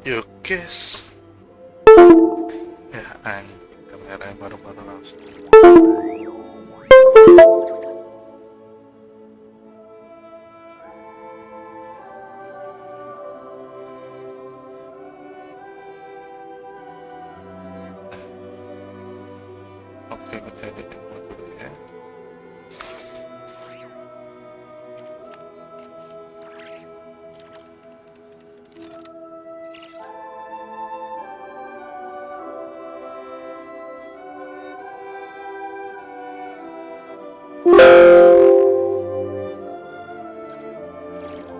Yuk guys. Ya anjing, kamera baru-baru langsung. Oke, kita edit dulu ya.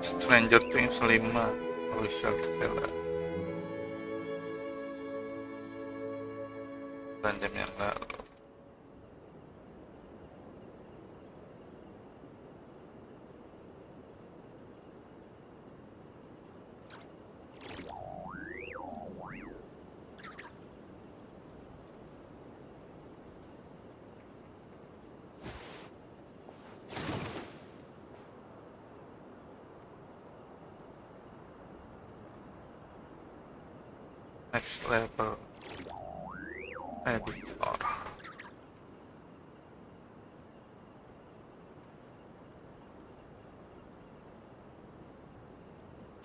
Stranger Things 5 official trailer. Jam yang lalu. Next level editor.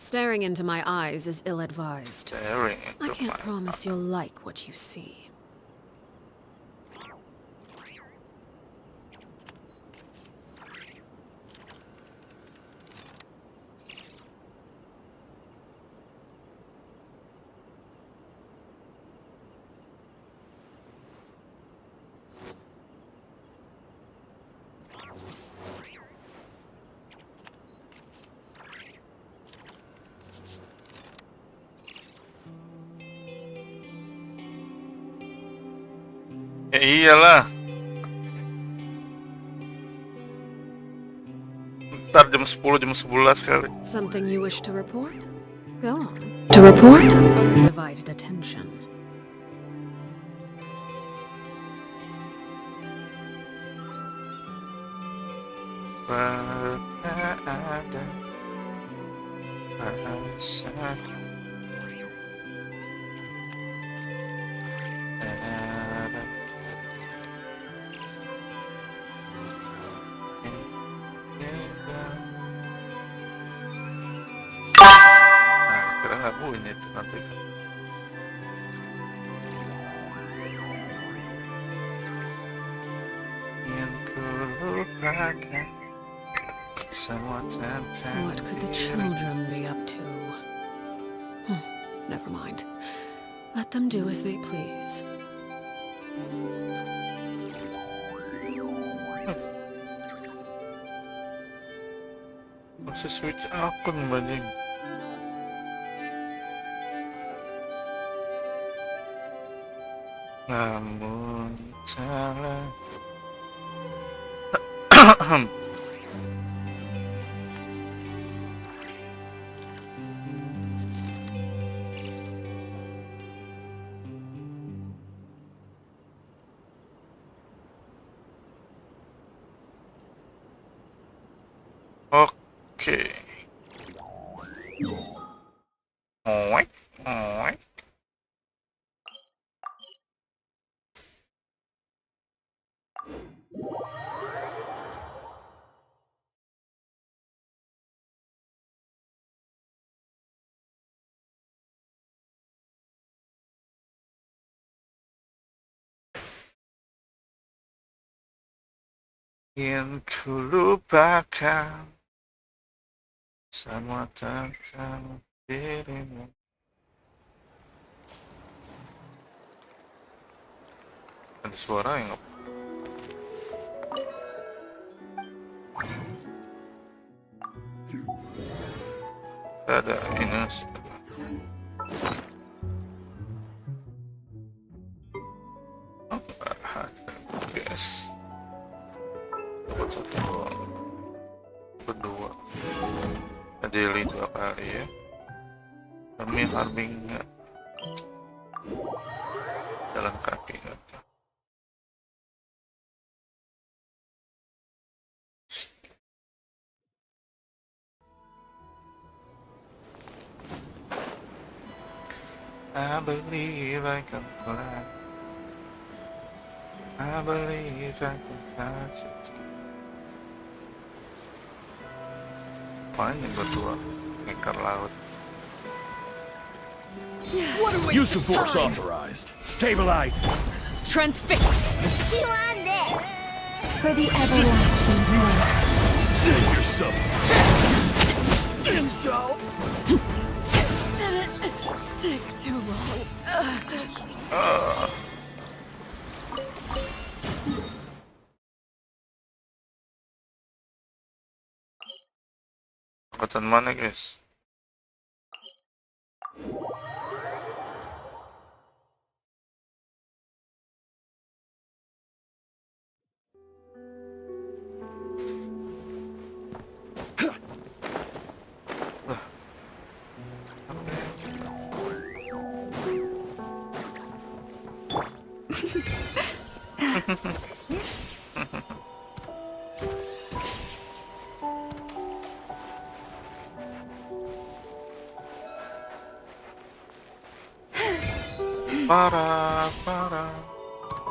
Staring into my eyes is ill-advised. I can't promise you'll like what you see. Ya iyalah. Ntar jam 10, jam 11 kali. Something you wish to report? Go on. To report? Undivided attention. Ada rasa kira nggak bunyi itu nanti. Ingin ku lupakan semua tentang. What could the children be up to? Never mind. Let them do as they please. Masih switch akun banyak. Namun salah. Oke. Oik, oik. Ingin ku lupakan semua tentang dirimu. Ada suara yang ada ini guys. Dapat satu kedua daily 2 kali ya. Demi harmingnya jalan kaki nggak. I believe I can fly. I believe I can touch it. Apaan yang berdua ngekar laut? Use of force authorized. Stabilize. Transfix! For the everlasting good. Save yourself. Did it take too long? Kekuatan mana guys?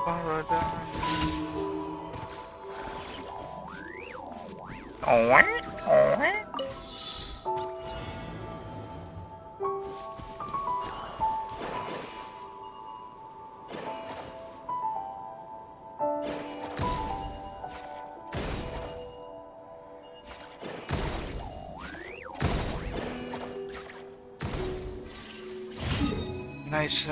Paradise. Nice.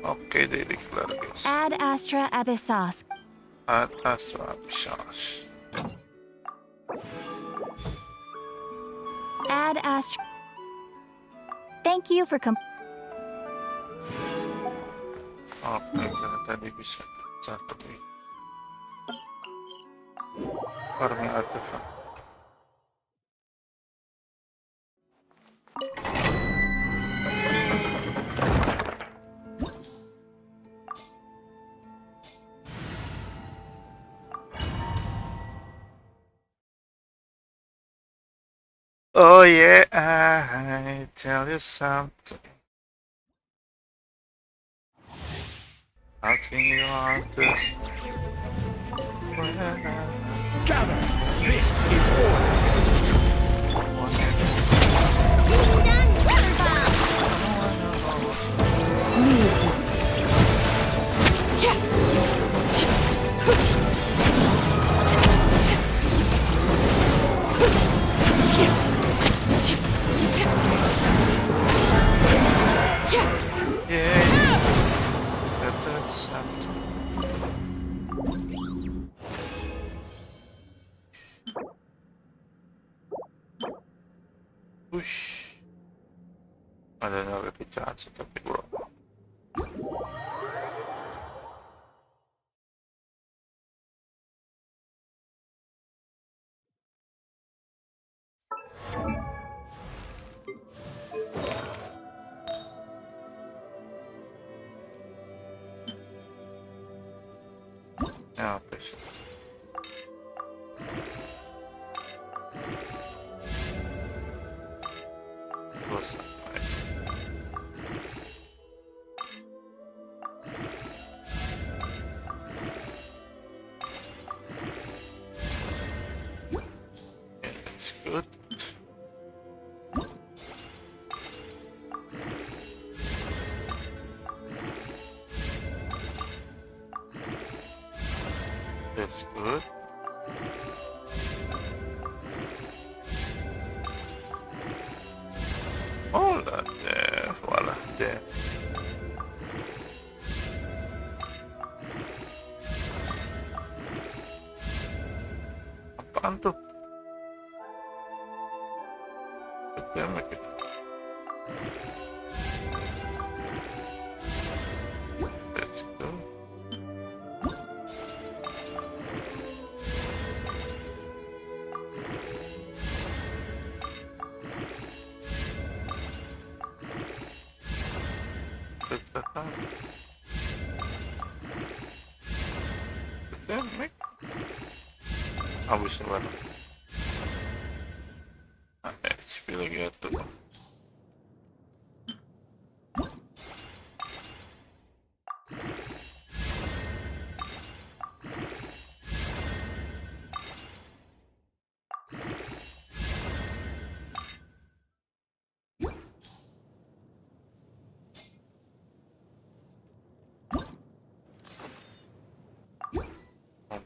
Oke, dari Keluarga guys. Ad Astra Abyssos. Ad Astra Abyssos. Ad Astra. Thank you for Oke, karena tadi bisa satu nih. Farming artefak. Oh yeah, I tell you something. I think you want this. Gather. This is order. Yeah, that's something. Whoosh. I don't know if it's chance to be wrong. Yeah, please. What's that? Yeah, that's good. That's good. Oh, that there, voila, there. Apaan tuh? Damn it. Let's go. Habis nih baru. HP lagi atuh.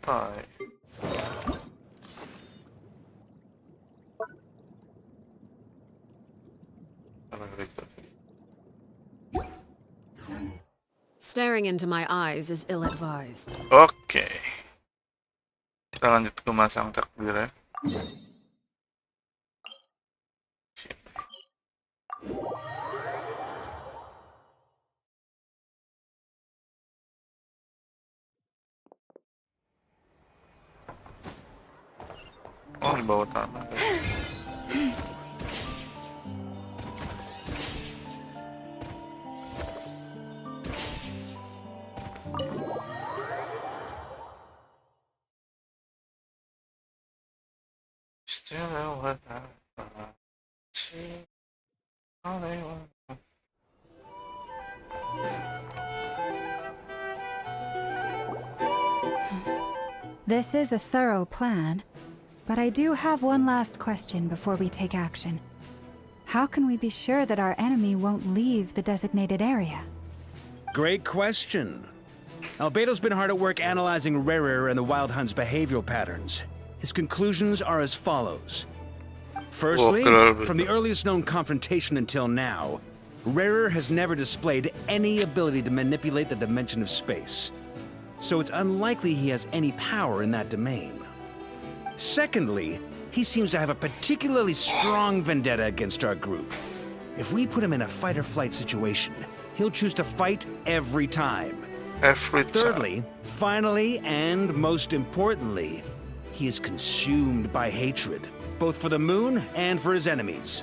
Bye. Staring into my eyes is ill-advised. Oke. Kita lanjut ke masang takbir ya. Oh, di bawah tanah. This is a thorough plan, but I do have one last question before we take action. How can we be sure that our enemy won't leave the designated area? Great question. Albedo's been hard at work analyzing Rarer and the Wild Hunt's behavioral patterns. His conclusions are as follows. Firstly, from the earliest known confrontation until now, Rarer has never displayed any ability to manipulate the dimension of space. So it's unlikely he has any power in that domain. Secondly, he seems to have a particularly strong vendetta against our group. If we put him in a fight-or-flight situation, he'll choose to fight every time. Thirdly, finally, and most importantly, he is consumed by hatred, both for the moon and for his enemies.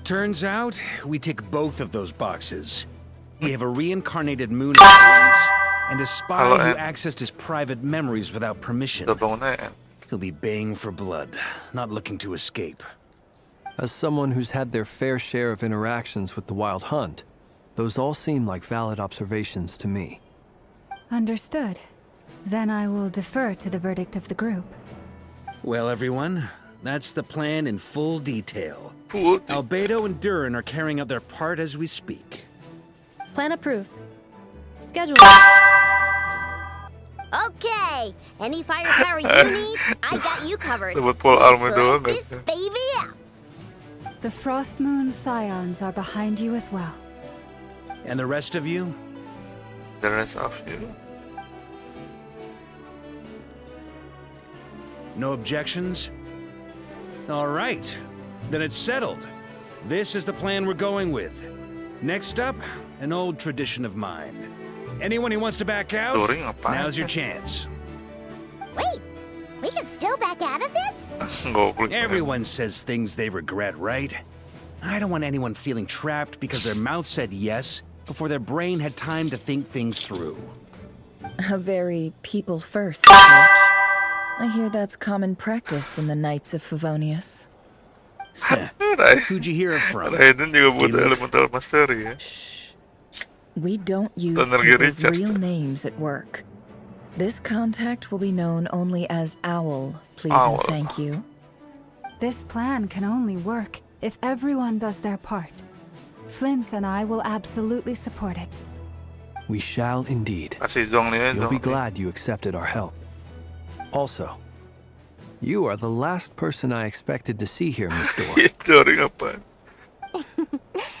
Turns out, we tick both of those boxes. We have a reincarnated moon in our ranks, and a spy who accessed his private memories without permission. He'll be baying for blood, not looking to escape. As someone who's had their fair share of interactions with the Wild Hunt, those all seem like valid observations to me. Understood. Then I will defer to the verdict of the group. Well, everyone, that's the plan in full detail. Albedo and Durin are carrying out their part as we speak. Plan approved. Schedule. Okay, any firepower you need, I got you covered. Let this baby out. The Frost Moon Scions are behind you as well. And the rest of you? The rest of you? No objections? All right, then it's settled. This is the plan we're going with. Next up, an old tradition of mine. Anyone who wants to back out, now's your chance. Wait, we can still back out of this? Everyone says things they regret, right? I don't want anyone feeling trapped because their mouth said yes before their brain had time to think things through. A very people-first approach. I hear that's common practice in the Knights of Favonius. Who'd you hear it from? Shh. We don't use people's real names at work. This contact will be known only as Owl, please and thank you. This plan can only work if everyone does their part. Flint's and I will absolutely support it. We shall indeed. You'll be glad you accepted our help. Also, you are the last person I expected to see here, Miss Dora.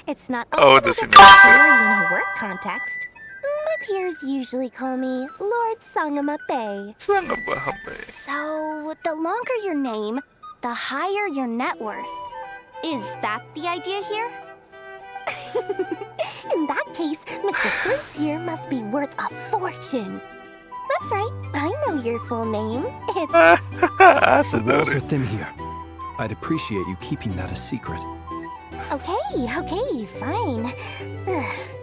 It's not always in a work context. My peers usually call me Lord Sangamabe. So, the longer your name, the higher your net worth. Is that the idea here? In that case, Mr. Flint's here must be worth a fortune. That's right, I know your full name. It's... The walls are thin here. I'd appreciate you keeping that a secret. Okay, fine.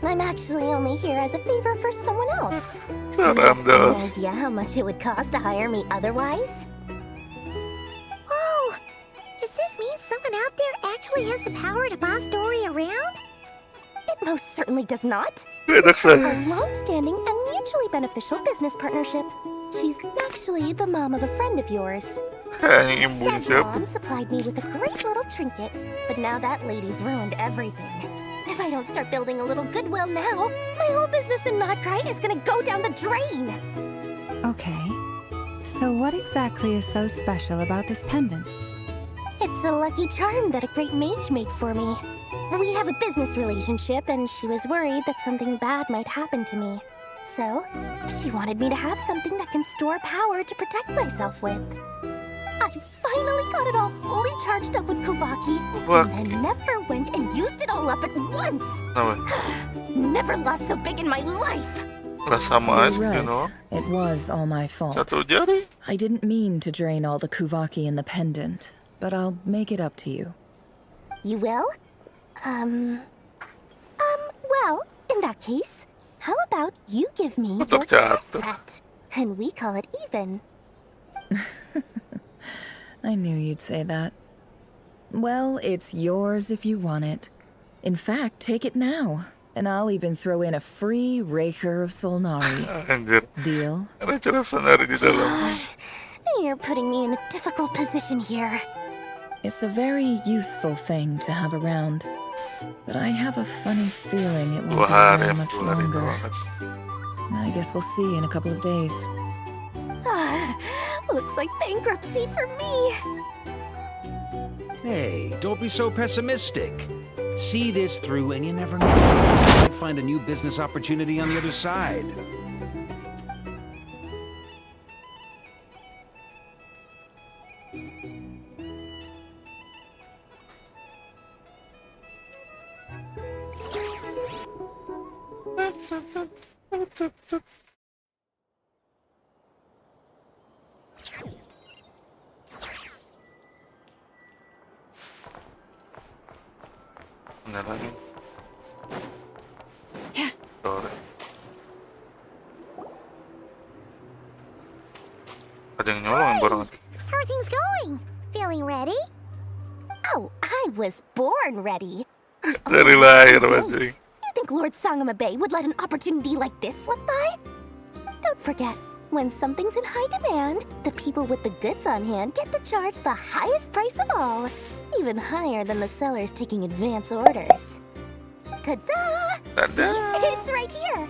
I'm actually only here as a favor for someone else. Do you have any idea how much it would cost to hire me otherwise? actually has the power to boss Dory around? It most certainly does not. A long-standing and mutually beneficial business partnership. She's actually the mom of a friend of yours. Sam's mom supplied me with a great little trinket, but now that lady's ruined everything. If I don't start building a little goodwill now, my whole business in Nod-Krai is gonna go down the drain! Okay. So what exactly is so special about this pendant? It's a lucky charm that a great mage made for me. We have a business relationship, and she was worried that something bad might happen to me. So, she wanted me to have something that can store power to protect myself with. I finally got it all fully charged up with Kuvaki, and then never went and used it all up at once! Never lost so big in my life! You're right. It was all my fault. I didn't mean to drain all the Kuvaki in the pendant, but I'll make it up to you. You will? Well, in that case, how about you give me your chess set, and we call it even. I knew you'd say that. Well, it's yours if you want it. In fact, take it now, and I'll even throw in a free Raker of Solnari. Deal? You're putting me in a difficult position here. It's a very useful thing to have around, but I have a funny feeling it won't be very much longer. I guess we'll see in a couple of days. Looks like bankruptcy for me. Hey, don't be so pessimistic. See this through and you never know. You might find a new business opportunity on the other side. Everything's going. Feeling ready? Oh, I was born ready. You think Lord Sangamabe would let an opportunity like this slip by? Don't forget, when something's in high demand, the people with the goods on hand get to charge the highest price of all, even higher than the sellers taking advance orders. Ta-da! See, it's right here.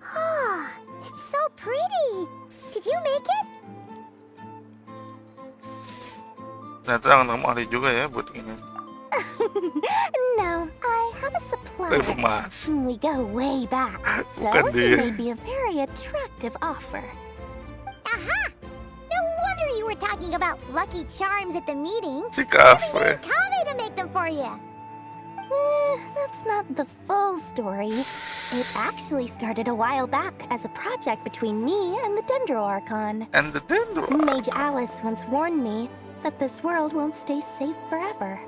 Ah, it's so pretty. Did you make it? No, I have a supply. We go way back, so it may be a very attractive offer. Aha! No wonder you were talking about lucky charms at the meeting. Kave to make them for you. That's not the full story. It actually started a while back as a project between me and the Dendro Archon. Mage Alice once warned me that this world won't stay safe forever.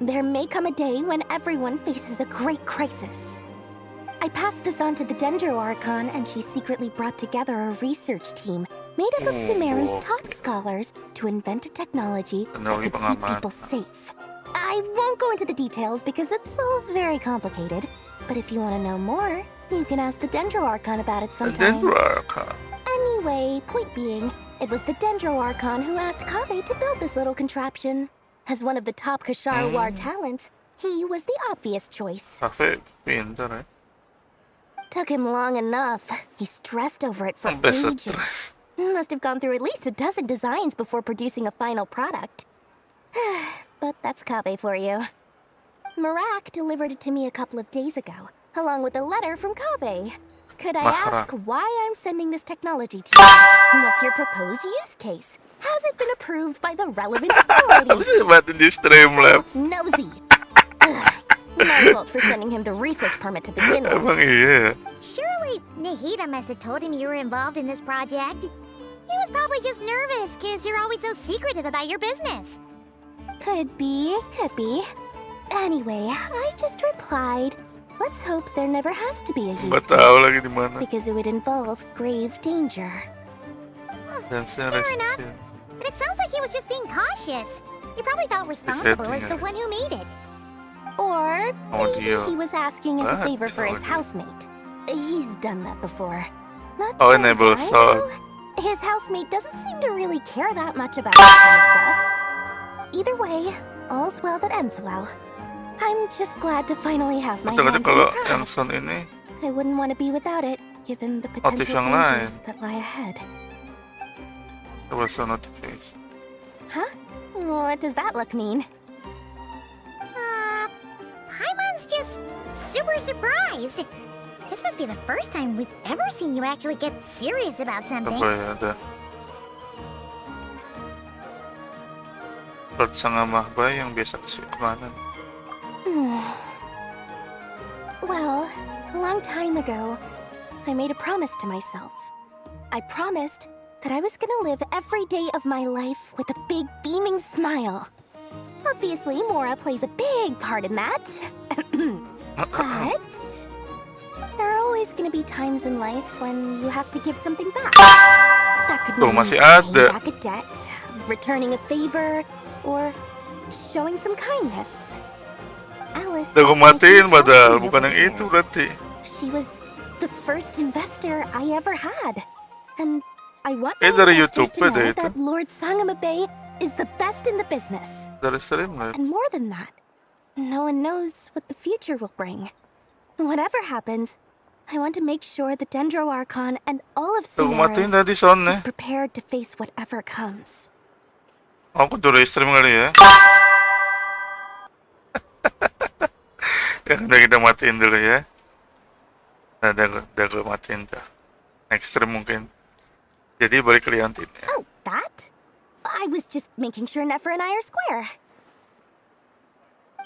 There may come a day when everyone faces a great crisis. I passed this on to the Dendro Archon, and she secretly brought together a research team made up of Sumeru's top scholars to invent a technology that could keep people safe. I won't go into the details because it's all very complicated, but if you want to know more, you can ask the Dendro Archon about it sometime. Anyway, point being, it was the Dendro Archon who asked Kave to build this little contraption. As one of the top Kasharawar talents, he was the obvious choice. Took him long enough. He stressed over it for ages. Must have gone through at least a dozen designs before producing a final product. But that's Kave for you. Marak delivered it to me a couple of days ago, along with a letter from Kave. Could I ask why I'm sending this technology to you? What's your proposed use case? Has it been approved by the relevant authorities? Nosy. My fault for sending him the research permit to begin with. Surely Nahida must have told him you were involved in this project. He was probably just nervous because you're always so secretive about your business. Could be. Anyway, I just replied, let's hope there never has to be a use case, because it would involve grave danger. Fair enough. But it sounds like he was just being cautious. You probably felt responsible as the one who made it. Or maybe Audio. he was asking as a favor for his housemate. He's done that before. Not Oh, sure enable why, sound. though. His housemate doesn't seem to really care that much about that kind of stuff. Either way, all's well that ends well. I'm just glad to finally have my hands on Kalau the yang product. sound ini I wouldn't want to be without it, given the Motif potential yang lain. dangers that lie ahead. coba sound notification. Huh? What does that look mean? Paimon's just super surprised. This must be the first time we've ever seen you actually get serious about something. Apa ya ada? Lord Sangamah ba yang biasa kasih kemana? Well, a long time ago, I made a promise to myself. I promised that I was gonna live every day of my life with a big beaming smile. Obviously, Mora plays a big part in that. But there are always gonna be times in life when you have to give something back. That could mean masih paying ada. back a debt, returning a favor, or showing some kindness. Alice Udah gue has been a matiin huge padahal, help to me bukan over yang the itu years. berarti. She was the first investor I ever had. And I want my dari investors YouTube to know itu. that Lord Sangamabe is the best in the business. Dari streamlet. And more than that, no one knows what the future will bring. Whatever happens, I want to make sure the Dendro Archon and all of Udah gue matiin Sumeru tadi soundnya. is prepared to face whatever comes. Aku dulu stream kali ya. Ya udah kita matiin dulu ya. Nah, udah gue matiin tuh. Next stream mungkin. Jadi balik ke Leontin ya. Oh, that? I was just making sure Nefer and I are square.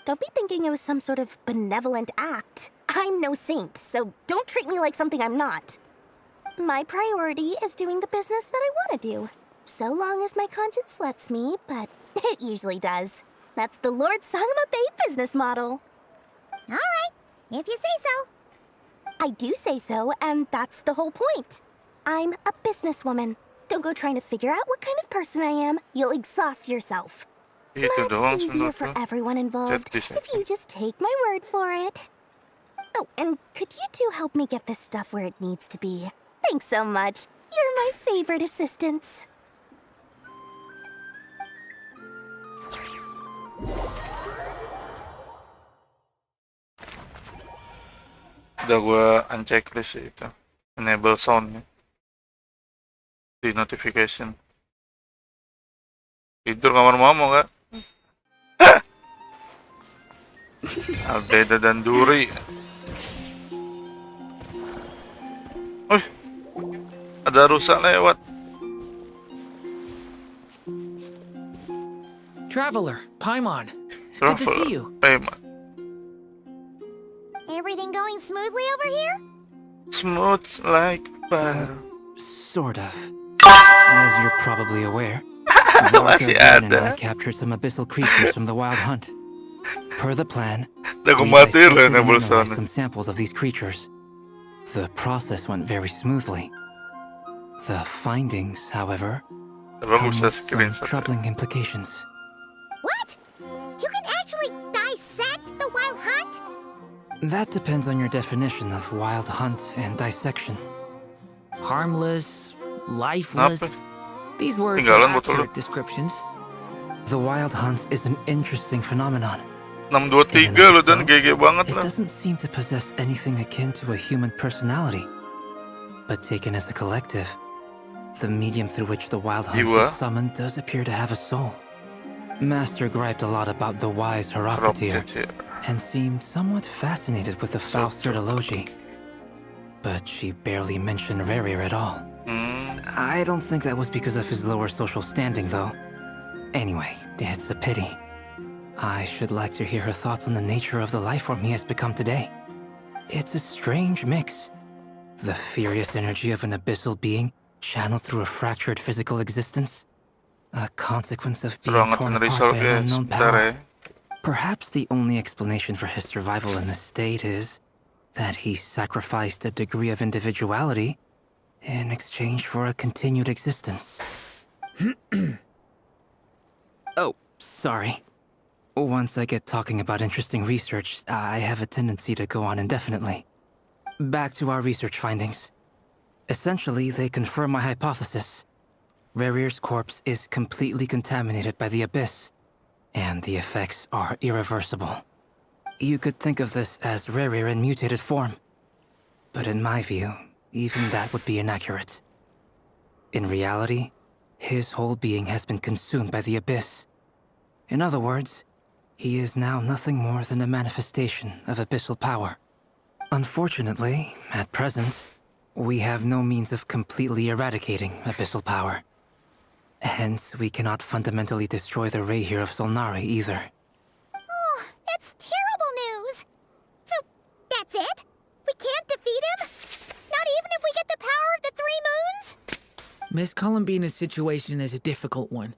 Don't be thinking it was some sort of benevolent act. I'm no saint, so don't treat me like something I'm not. My priority is doing the business that I want to do. So long as my conscience lets me, but it usually does. That's the Lord Sangamabe business model. Alright, if you say so. I do say so, and that's the whole point. I'm a businesswoman. Don't go trying to figure out what kind of person I am. You'll exhaust yourself. Itu doang Much easier for sebenarnya. everyone involved Jadi if you just take my word for it. Oh, and could you two help me get this stuff where it needs to be? Thanks so much. You're my favorite assistants. Udah gue unchecklist itu. Enable sound di notification. Tidur kamar mama kak. Albeda dan Duri. Wih, ada rusak lewat. Traveler, Paimon. Good to see you. Paimon. Everything going smoothly over here? Smooth like butter. Sort of. As you're probably aware, Masih Zen and ada. I captured some abyssal creatures from the Wild Hunt. Per the plan, Udah gue we matiin loh dissected and enable analyzed sound. some samples of these creatures. The process went very smoothly. The findings, however, Coba come gue bisa with some screenshot. troubling implications. What? You can actually dissect the Wild Hunt? That depends on your definition of Wild Hunt and dissection. Harmless, lifeless. Apa? These words Tinggalan are botol lu. accurate descriptions. The Wild Hunt is an interesting phenomenon. 623 loh dan GG banget It lah. doesn't seem to possess anything akin to a human personality. But taken as a collective, the medium through which the Wild Hunt Jiwa. is summoned does appear to have a soul. Master griped a lot about the wise Heropatir and seemed somewhat fascinated with the foul Certology. But she barely mentioned Rerir at all. I don't think that was because of his lower social standing, though. Anyway, it's a pity. I should like to hear her thoughts on the nature of the life form he has become today. It's a strange mix. The furious energy of an abyssal being channeled through a fractured physical existence. A consequence of being Serangan torn penerisal apart by ya, an unknown sebentar power. ya. Perhaps the only explanation for his survival in this state is that he sacrificed a degree of individuality in exchange for a continued existence. Oh, sorry. Once I get talking about interesting research, I have a tendency to go on indefinitely. Back to our research findings. Essentially, they confirm my hypothesis. Rerir's corpse is completely contaminated by the Abyss, and the effects are irreversible. You could think of this as Rerir in mutated form. But in my view, even that would be inaccurate. In reality, his whole being has been consumed by the Abyss. In other words, he is now nothing more than a manifestation of abyssal power. Unfortunately, at present, we have no means of completely eradicating abyssal power. Hence, we cannot fundamentally destroy the Rerir of Solnari either. Oh, that's terrible news! So, that's it? We can't defeat him? Not even if we get the power of the Three Moons? Miss Columbina's situation is a difficult one.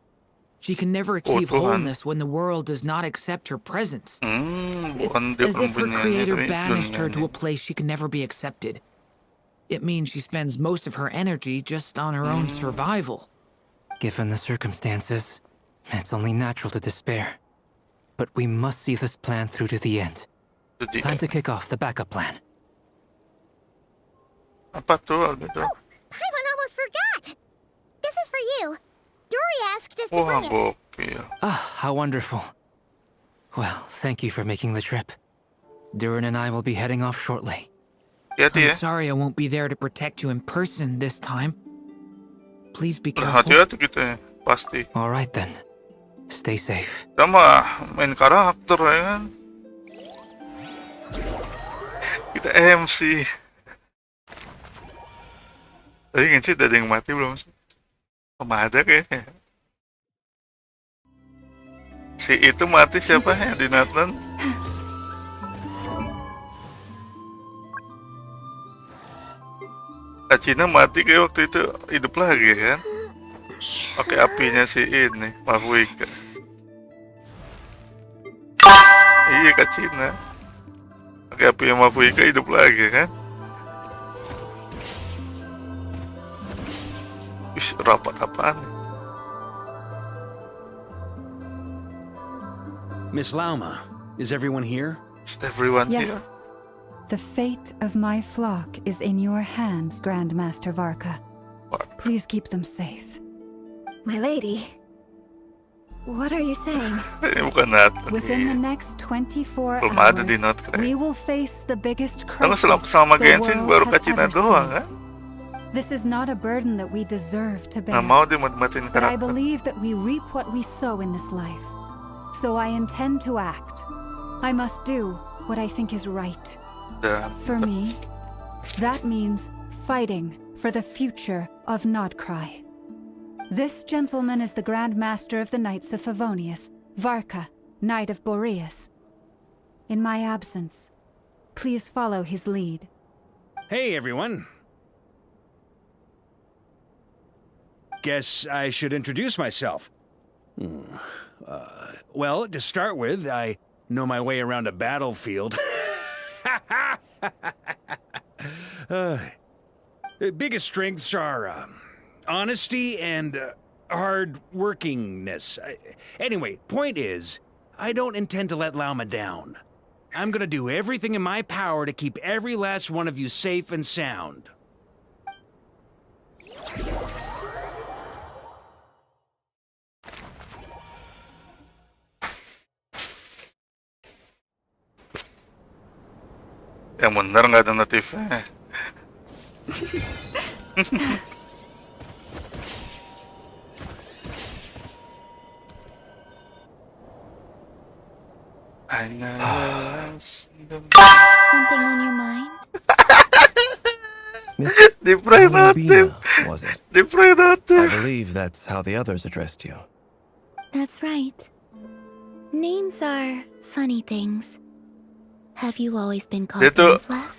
She can never achieve wholeness when the world does not accept her presence. It's as if her creator banished her to a place she can never be accepted. It means she spends most of her energy just on her own survival. Given the circumstances, it's only natural to despair. But we must see this plan through to the end. Time to kick off the backup plan. Apa tuh, Oh, Paimon almost forgot! This is for you. Dory asked us to Wah, bring it. gokil. Ah, how wonderful. Well, thank you for making the trip. Durin and I will be heading off shortly. Hati-hati I'm ya. sorry I won't be there to protect you in person this time. Please be careful. Hati-hati kita ya, pasti. Alright then. Stay safe. Kita mah main karakter ya kan. Kita MC. Tadi Genshin ada yang mati belum sih? Ada kayaknya. Si itu mati siapa ya di Natlan? Cina mati kayak waktu itu hidup lagi kan? Pakai apinya si ini, Mafuika. Iya Kak Cina. Pakai apinya Mafuika hidup lagi kan? Wih, rapat apaan? Miss Lauma, is everyone here? Is everyone here? Yes. The fate of my flock is in your hands, Grandmaster Varka. Please keep them safe. My lady, what are you saying? Ini bukan Natlan. Within the next 24 Belum ada di hours, Nod-Krai. we will face the biggest Karena crisis sama the Genshin world baru Kak has Cina ever doang seen. kan? This is not a burden that we deserve to bear. Nggak mau dia matiin But I karakter. believe that we reap what we sow in this life. So I intend to act. I must do what I think is right. Dan For me, that means fighting for the future of Nod-Krai. This gentleman is the Grand Master of the Knights of Favonius, Varka, Knight of Boreas. In my absence, please follow his lead. Hey, everyone. Guess I should introduce myself. Well, to start with, I know my way around a battlefield. Biggest strengths are honesty and hard-workingness. Anyway, point is, I don't intend to let Lauma down. I'm gonna do everything in my power to keep every last one of you safe and sound. yang bener nggak ada notifnya. Something on your mind? Di predatif, was it? di predatif. I believe that's how the others addressed you. That's right. Names are funny things. Have you always been called Itu- Zenless?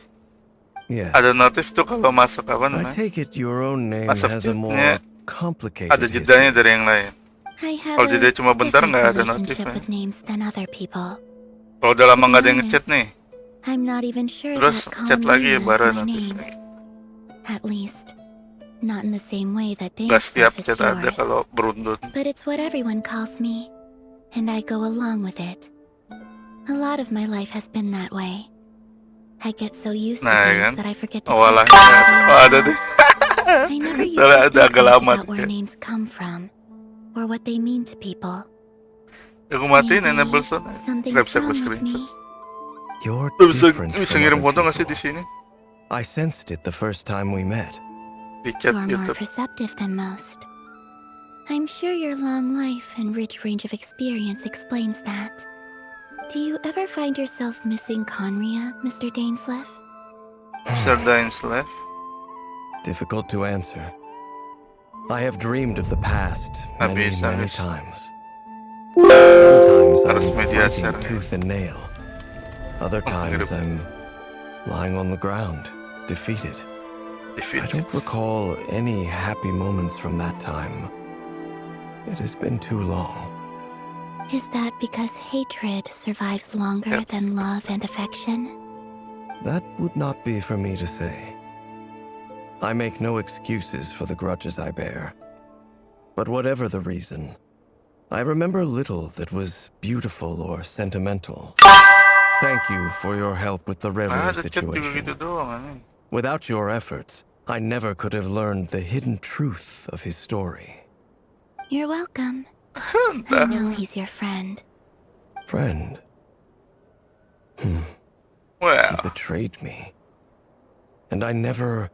Yes. Ada notif tuh kalau masuk apa I namanya? take it your own name Masuk has a more tipnya complicated ada jedanya history. dari yang lain. I have Kalau a jeda cuma bentar different nggak ada relationship notifnya. with names than other people. Kalau udah lama nggak ada yang ngechat nih, I'm not even sure terus that chat lagi ya Colleen baru is my notif name. lagi. At least, not in the same way that Gak Dave's setiap stuff is chat ada yours. kalau beruntun. But it's what everyone calls me. and I go along with it. A lot of my life has been that way. I get so used to things that I forget to I never used to think much about where names come from, or what they mean to people. Maybe something's wrong with me. You're different Bisa from ngirim foto other nggak sih di people. sini? I sensed it the first time we met. Di chat You're more YouTube. perceptive than most. I'm sure your long life and rich range of experience explains that. Do you ever find yourself missing Conria, Mr. Dainsleff? Mr. Dainsleff. Difficult to answer. I have dreamed of the past many times. Sometimes I'm fighting tooth and nail. Other times I'm lying on the ground, defeated. I don't recall any happy moments from that time. It has been too long. Is that because hatred survives longer than love and affection? That would not be for me to say. I make no excuses for the grudges I bear. But whatever the reason, I remember little that was beautiful or sentimental. Thank you for your help with the railway situation. Without your efforts, I never could have learned the hidden truth of his story. You're welcome. I know he's your friend. Friend? Well, he betrayed me. And I never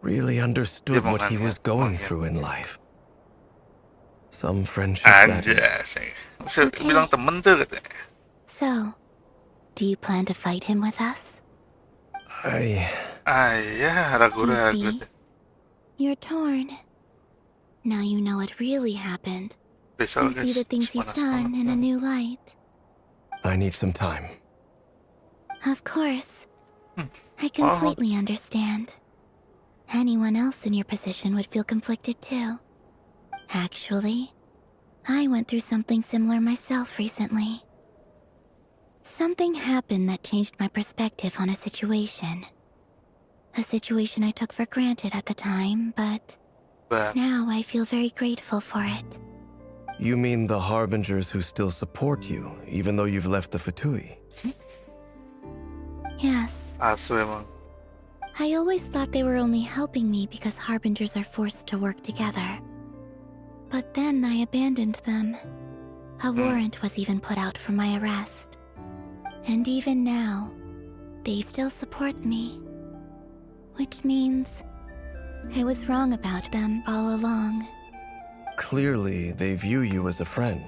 really understood what he was going through in life. Some friendship that is. Bilang temen tuh katanya. So, do you plan to fight him with us? Ragu-ragu. You're torn. Now you know what really happened. You see the things he's done in a new light. I need some time. Of course. I completely understand. Anyone else in your position would feel conflicted too. Actually, I went through something similar myself recently. Something happened that changed my perspective on a situation. A situation I took for granted at the time, but now I feel very grateful for it. You mean the Harbingers who still support you, even though you've left the Fatui? Yes. Asu emang. I always thought they were only helping me because Harbingers are forced to work together. But then I abandoned them. A warrant was even put out for my arrest. And even now, they still support me. Which means I was wrong about them all along. Clearly, they view you as a friend.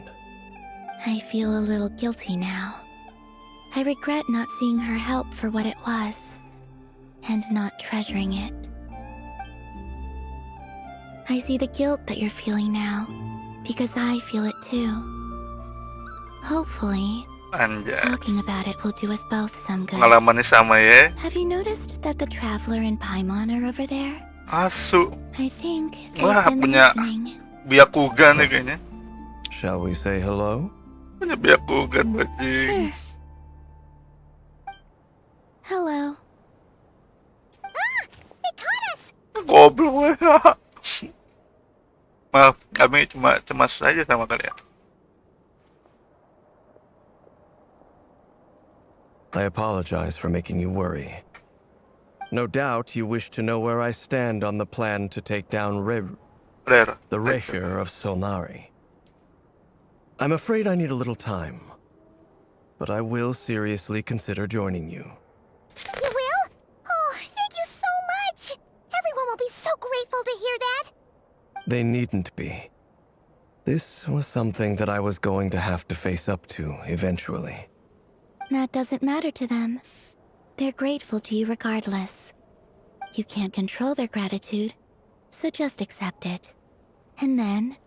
I feel a little guilty now. I regret not seeing her help for what it was, and not treasuring it. I see the guilt that you're feeling now, because I feel it too. Hopefully, talking about it will do us both some good. Pengalamannya sama ya. Have you noticed that the Traveler and Paimon are over there? Asu. I think Wah, they've been punya listening. Byakugan nih kayaknya. Shall we say hello? Punya Byakugan bajing. Hello. They caught us! Goblok. Maaf, kami cuma cemas saja sama kalian. I apologize for making you worry. No doubt you wish to know where I stand on the plan to take down the Recher of Solnari. I'm afraid I need a little time, but I will seriously consider joining you. You will? Oh, thank you so much! Everyone will be so grateful to hear that! They needn't be. This was something that I was going to have to face up to eventually. That doesn't matter to them. They're grateful to you regardless. You can't control their gratitude, so just accept it. And then,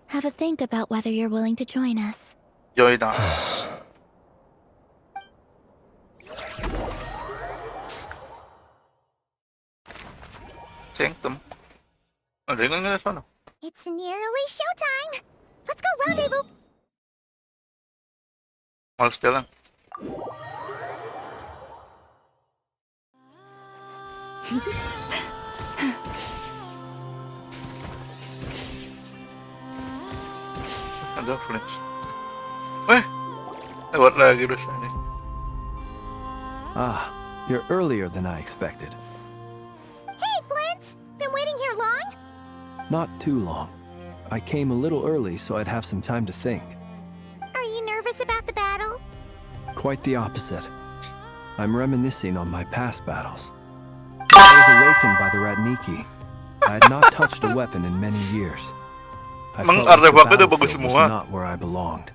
have a think about whether you're willing to join us. Join us. Sanctum. Ada yang nggak sana? It's nearly showtime! Let's go rendezvous! Males jalan. Ada flash. Lewat lagi dosanya. Ah, you're earlier than I expected. Hey, Flint's! Been waiting here long? Not too long. I came a little early so I'd have some time to think. Are you nervous about the battle? Quite the opposite. I'm reminiscing on my past battles. I was awakened by the Ratniki. I had not touched a weapon in many years. I felt like the battlefield was not where I belonged.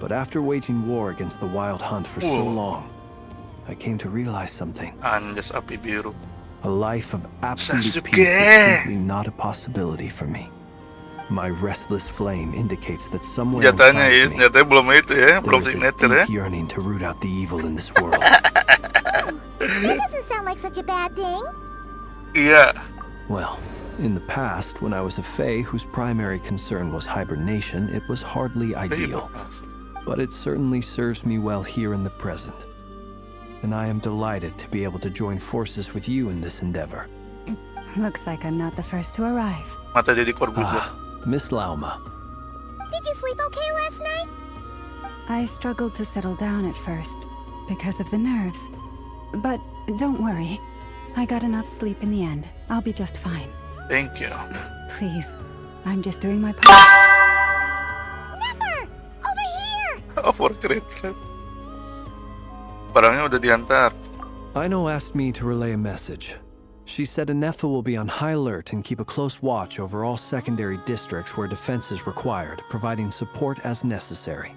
But after waging war against the Wild Hunt for so long, I came to realize something. Anjas api biru. A life of absolute peace is simply not a possibility for me. My restless flame indicates that somewhere inside of me, belum itu ya, belum there is a signature ya. deep yearning to root out the evil in this world. That doesn't sound like such a bad thing. Iya. Well, in the past, when I was a Fae whose primary concern was hibernation, it was hardly ideal. But it certainly serves me well here in the present. And I am delighted to be able to join forces with you in this endeavor. Looks like I'm not the first to arrive. Mata jadi Corbuzier. Miss Lauma. Did you sleep okay last night? I struggled to settle down at first because of the nerves. But don't worry. I got enough sleep in the end. I'll be just fine. Thank you. Please. I'm just doing my part. Never! Over here! Overcrate. Barangnya udah diantar. Aino asked me to relay a message. She said Anefa will be on high alert and keep a close watch over all secondary districts where defense is required, providing support as necessary.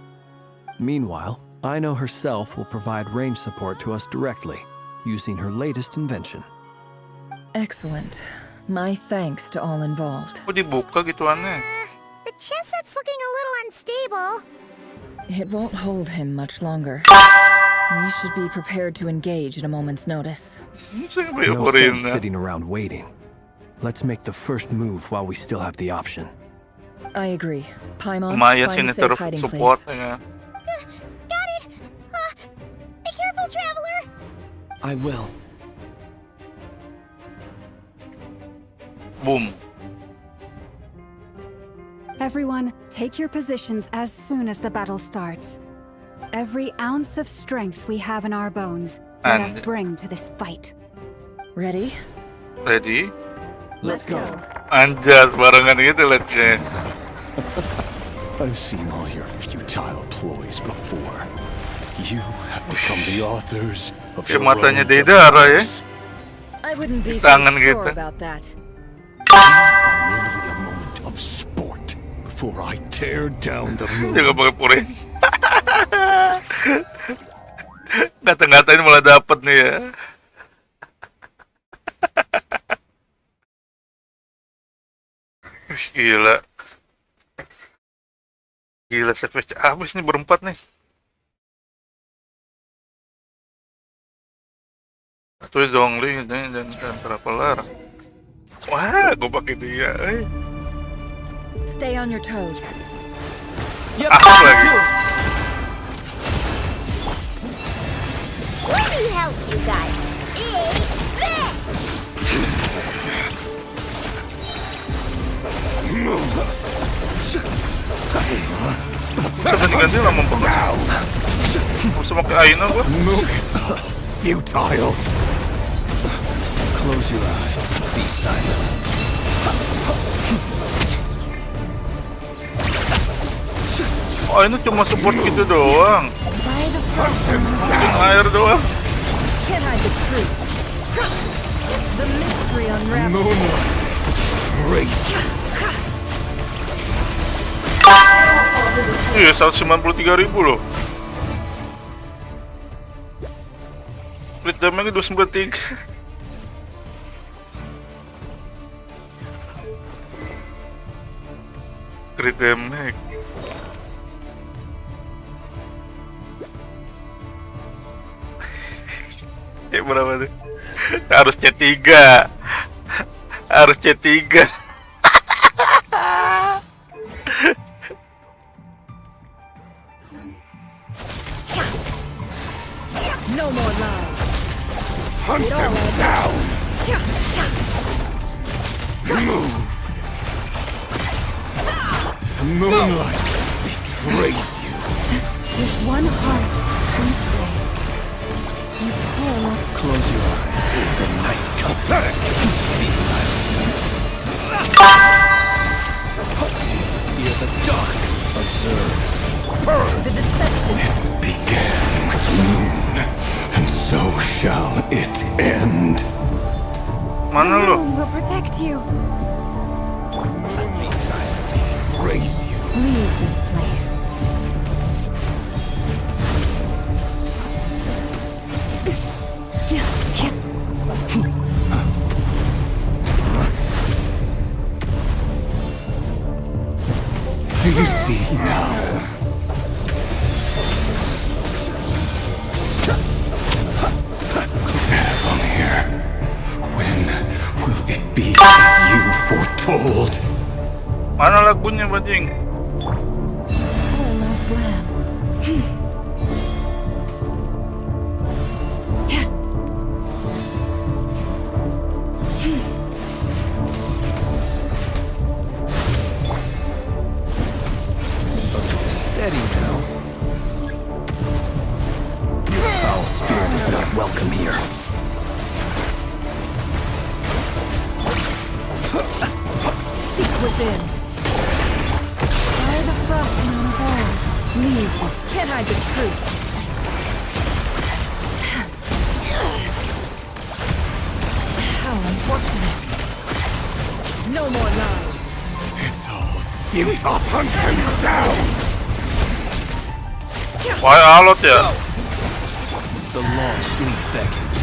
Meanwhile, Aino herself will provide range support to us directly, using her latest invention. Excellent. My thanks to all involved. Kok dibuka gituannya? The chest set's looking a little unstable. It won't hold him much longer. We should be prepared to engage at a moment's notice. No sense sitting around waiting. Let's make the first move while we still have the option. I agree. Paimon, Maya find a sini safe terus hiding support place. ya. Got it! Be careful, traveler! I will. Boom. Everyone, take your positions as soon as the battle starts. Every ounce of strength we have in our bones, let us bring to this fight. Ready? Ready? Let's go. Anjas barengan gitu, let's go. I've seen all your futile ploys before. You have become the authors of your matanya own Deidara ya. demise. I wouldn't be so Tangan sure gitu. about that. You are merely a moment of sport before I tear down the moon. Jangan pakai purin. Ngata-ngatain malah dapet nih ya. Gila. Gila, savage abis nih berempat nih. Satu Zhongli dan berapa larang. Wah, gue pakai dia. Stay on your toes. Yep. Lagi. Let me help you guys. Bisa ganti-ganti lama banget sih. Bisa pakai Aina gua. Futile. Close your eyes. Be silent. Oh, ini cuma support gitu doang. Bikin air doang. Can't hide the truth. The mystery unravels. Great. Iya, 193.000 loh. Crit damage 293. Crit damage. Ya berapa tuh? Harus C3. Harus C3. No more lies. Hunt them down. Move. The moonlight betrays you. With one heart, we pray. You pull. Close your eyes. The night comes. Be silent. Fear the dark. Observe. The deception. It began with the moon, and so shall it end. Mana lu? Moon will protect you. Be silent. Raise you. Leave this place. Do you see now? From here, when will it be as you foretold? Mana lagunya, Bajing? Our last lamb. Steady now. Your foul spirit is not welcome here. Seek within. By the frost moon of old, leave us. Can't hide the truth. How unfortunate. No more lies. It's all futile. Hunt him down. Why alot ya? The long sleep beckons.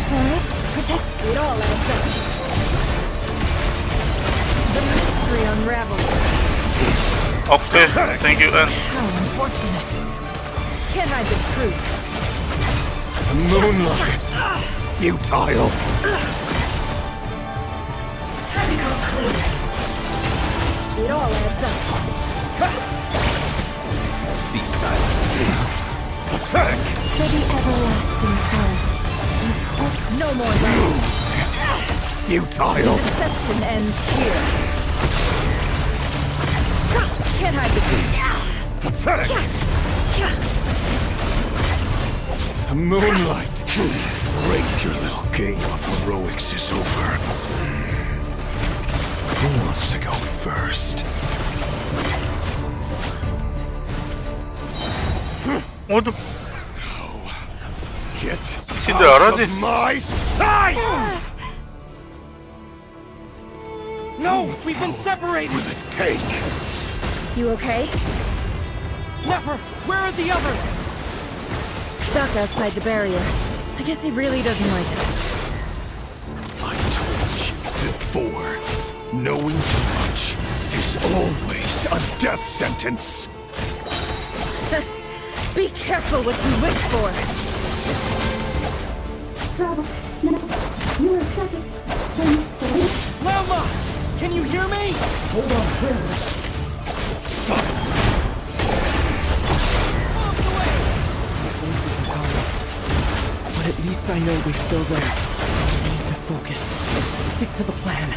Forest, protect. It all adds up. The mystery unravels. Okay, thank you, Ann. How unfortunate. Can't hide the truth. Moonlight. Futile. Time to go clean. It all adds up. Be silent. Pathetic. For the everlasting forest. No more lies. Futile. Deception ends here. Can't hide the truth. Pathetic. The moonlight. Break your little game of heroics is over. Who wants to go first? Waduh, Get si darah out deh. of my sight! No, we've been separated. Will it take? You okay? Never. Where are the others? Stuck outside the barrier. I guess he really doesn't like us. I told you before, knowing too much is always a death sentence. Be careful what you wish for. Lama! Can you hear me? Silence. But at least I know we're still there. I need to focus. Stick to the plan.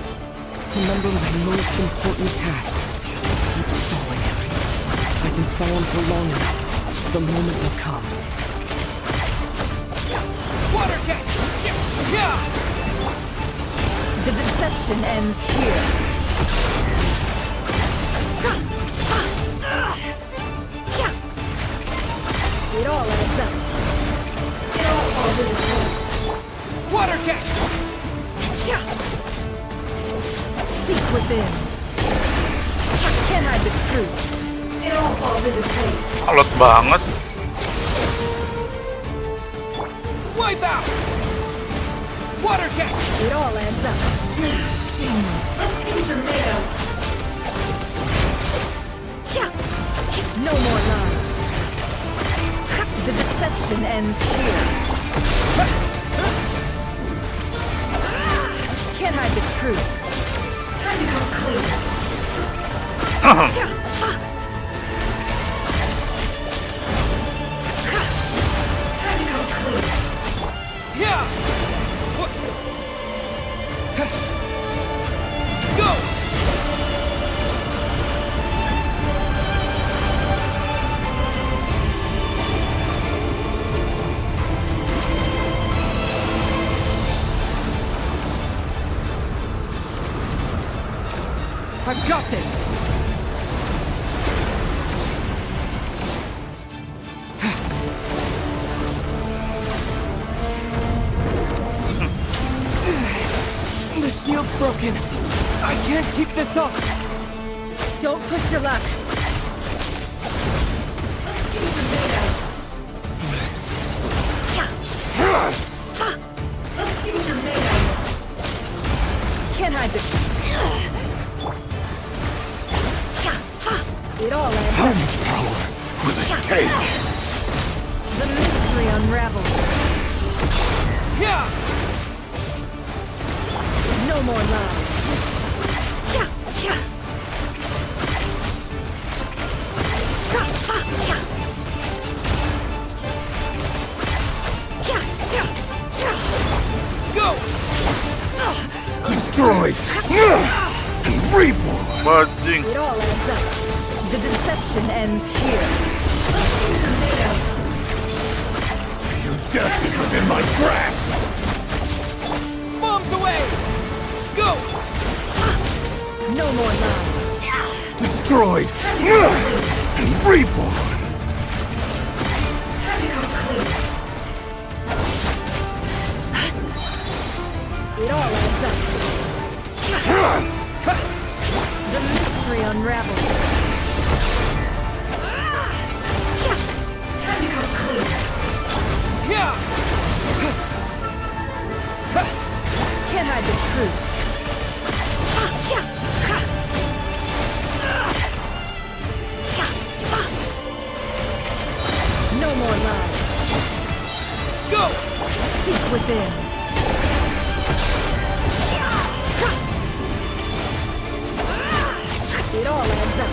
Remember my most important task. Just keep stalling him. If I can stall him for long enough, the moment will come. Water jet! Yeah! The deception ends here. It all adds up. It all falls into place. Water jet! Seek within. Can't hide the truth. It all falls into place. Alot banget. Wipe out! Water jet! It all adds up. Let's see what you're made of. No more lies. The deception ends here. Can't hide the truth. Time to come clean. Time to come clean. Yeah! Go! shield's broken. I can't keep this up. Don't push your luck. Let's see what you're made of. Can't hide this. It all ends. How much power will it take? The mystery unravels. Yeah. No more love. Go. Destroyed and reborn. Bajing. It all adds up. The deception ends here. Your death is within my grasp. Bombs away. Go. No more love. Destroyed and reborn. It all adds up. The mystery unravels. Time to come clear. Yeah. Can't hide the truth. No more lies. Go. Seek within. It all adds up.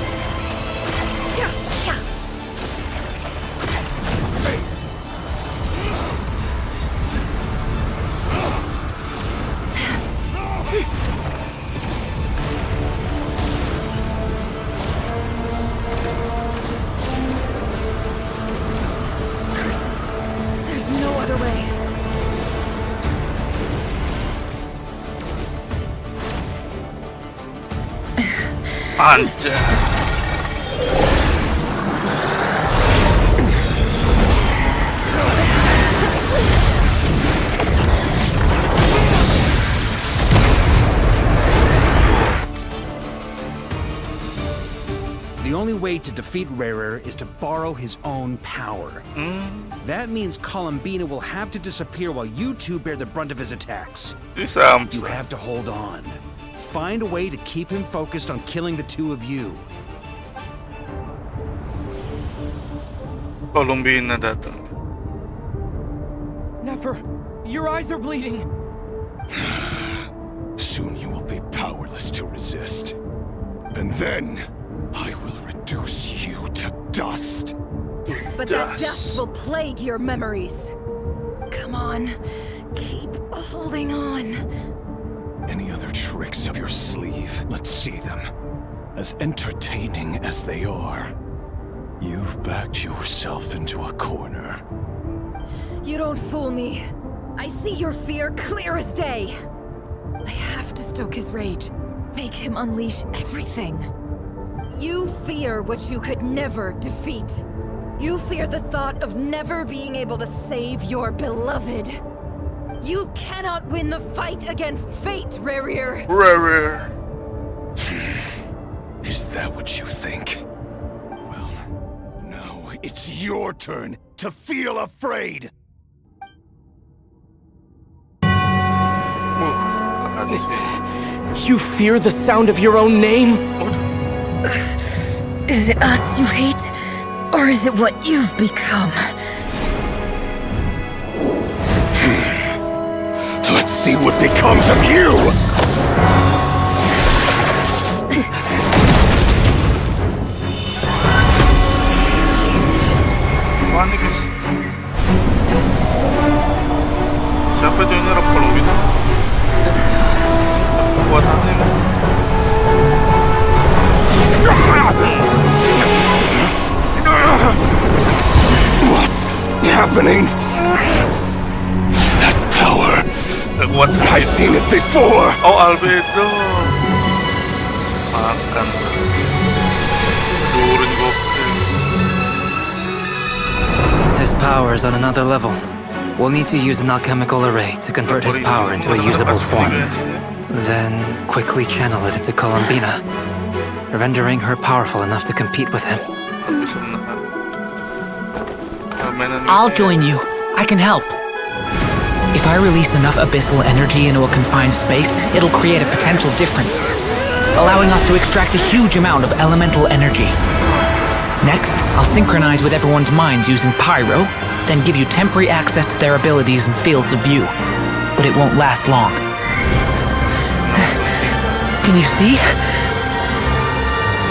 There's no other way. Anjay. The only way to defeat Rarer is to borrow his own power. That means Columbina will have to disappear while you two bear the brunt of his attacks. You have to hold on. Find a way to keep him focused on killing the two of you. Columbina datang. Never. Your eyes are bleeding. Soon you will be powerless to resist. And then I will reduce you to dust. But that dust will plague your memories. Come on. Keep holding on. Any other tricks up your sleeve? Let's see them. As entertaining as they are, you've backed yourself into a corner. You don't fool me. I see your fear clear as day. I have to stoke his rage. Make him unleash everything. You fear what you could never defeat. You fear the thought of never being able to save your beloved. You cannot win the fight against fate, Rarer. Rarer. Is that what you think? Well, now it's your turn to feel afraid. You fear the sound of your own name? Is it us you hate? Or is it what you've become? Let's see what becomes of you! Panik guys. Siapa itu yang nyerap kalau gitu? Kekuatannya kan? What's happening? That power. I've seen it before. Oh, Albedo. Makan. Turun gokil. His power is on another level. We'll need to use an alchemical array to convert his power into a usable form. then quickly channel it into Columbina, rendering her powerful enough to compete with him. I'll join you. I can help. If I release enough abyssal energy into a confined space, it'll create a potential difference, allowing us to extract a huge amount of elemental energy. Next, I'll synchronize with everyone's minds using Pyro, then give you temporary access to their abilities and fields of view. But it won't last long. Can you see?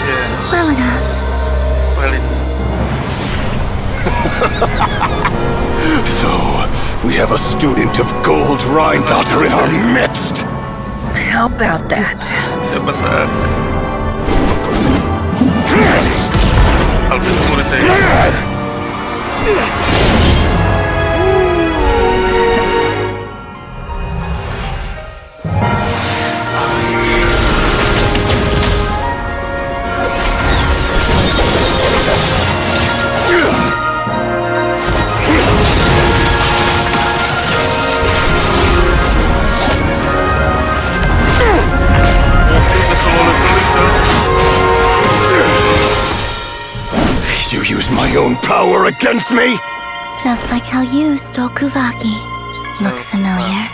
Yes. Well enough. Well enough. So, we have a student of Gold Rhine-Daughter in our midst. How about that? Siapa saat? Alvin muridnya. You use my own power against me? Just like how you stole Kuvaki. Look familiar?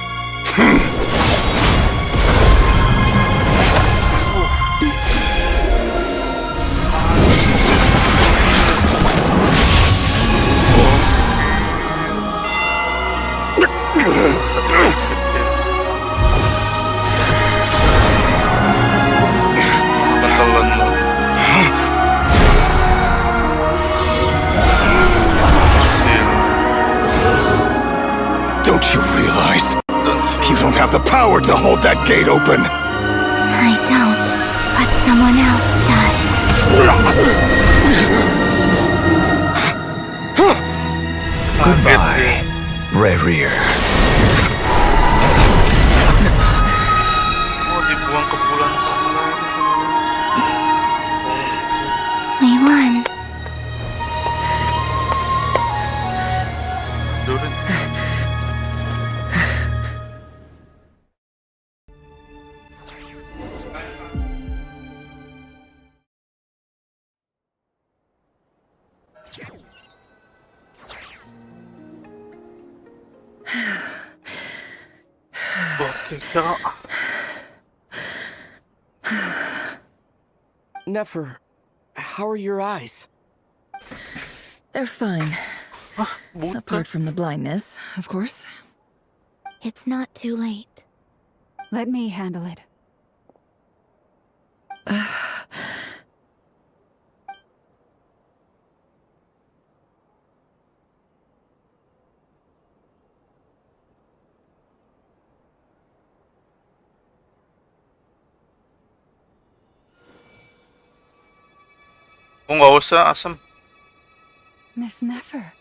Don't you realize? You don't have the power to hold that gate open! I don't, but someone else does. Goodbye, Rerir. Mau dibuang ke bulan sana. We won. Durin. Nefer, how are your eyes? They're fine. Apart from the blindness, of course. It's not too late. Let me handle it. Oh, nggak usah, Asem. Miss Nefer,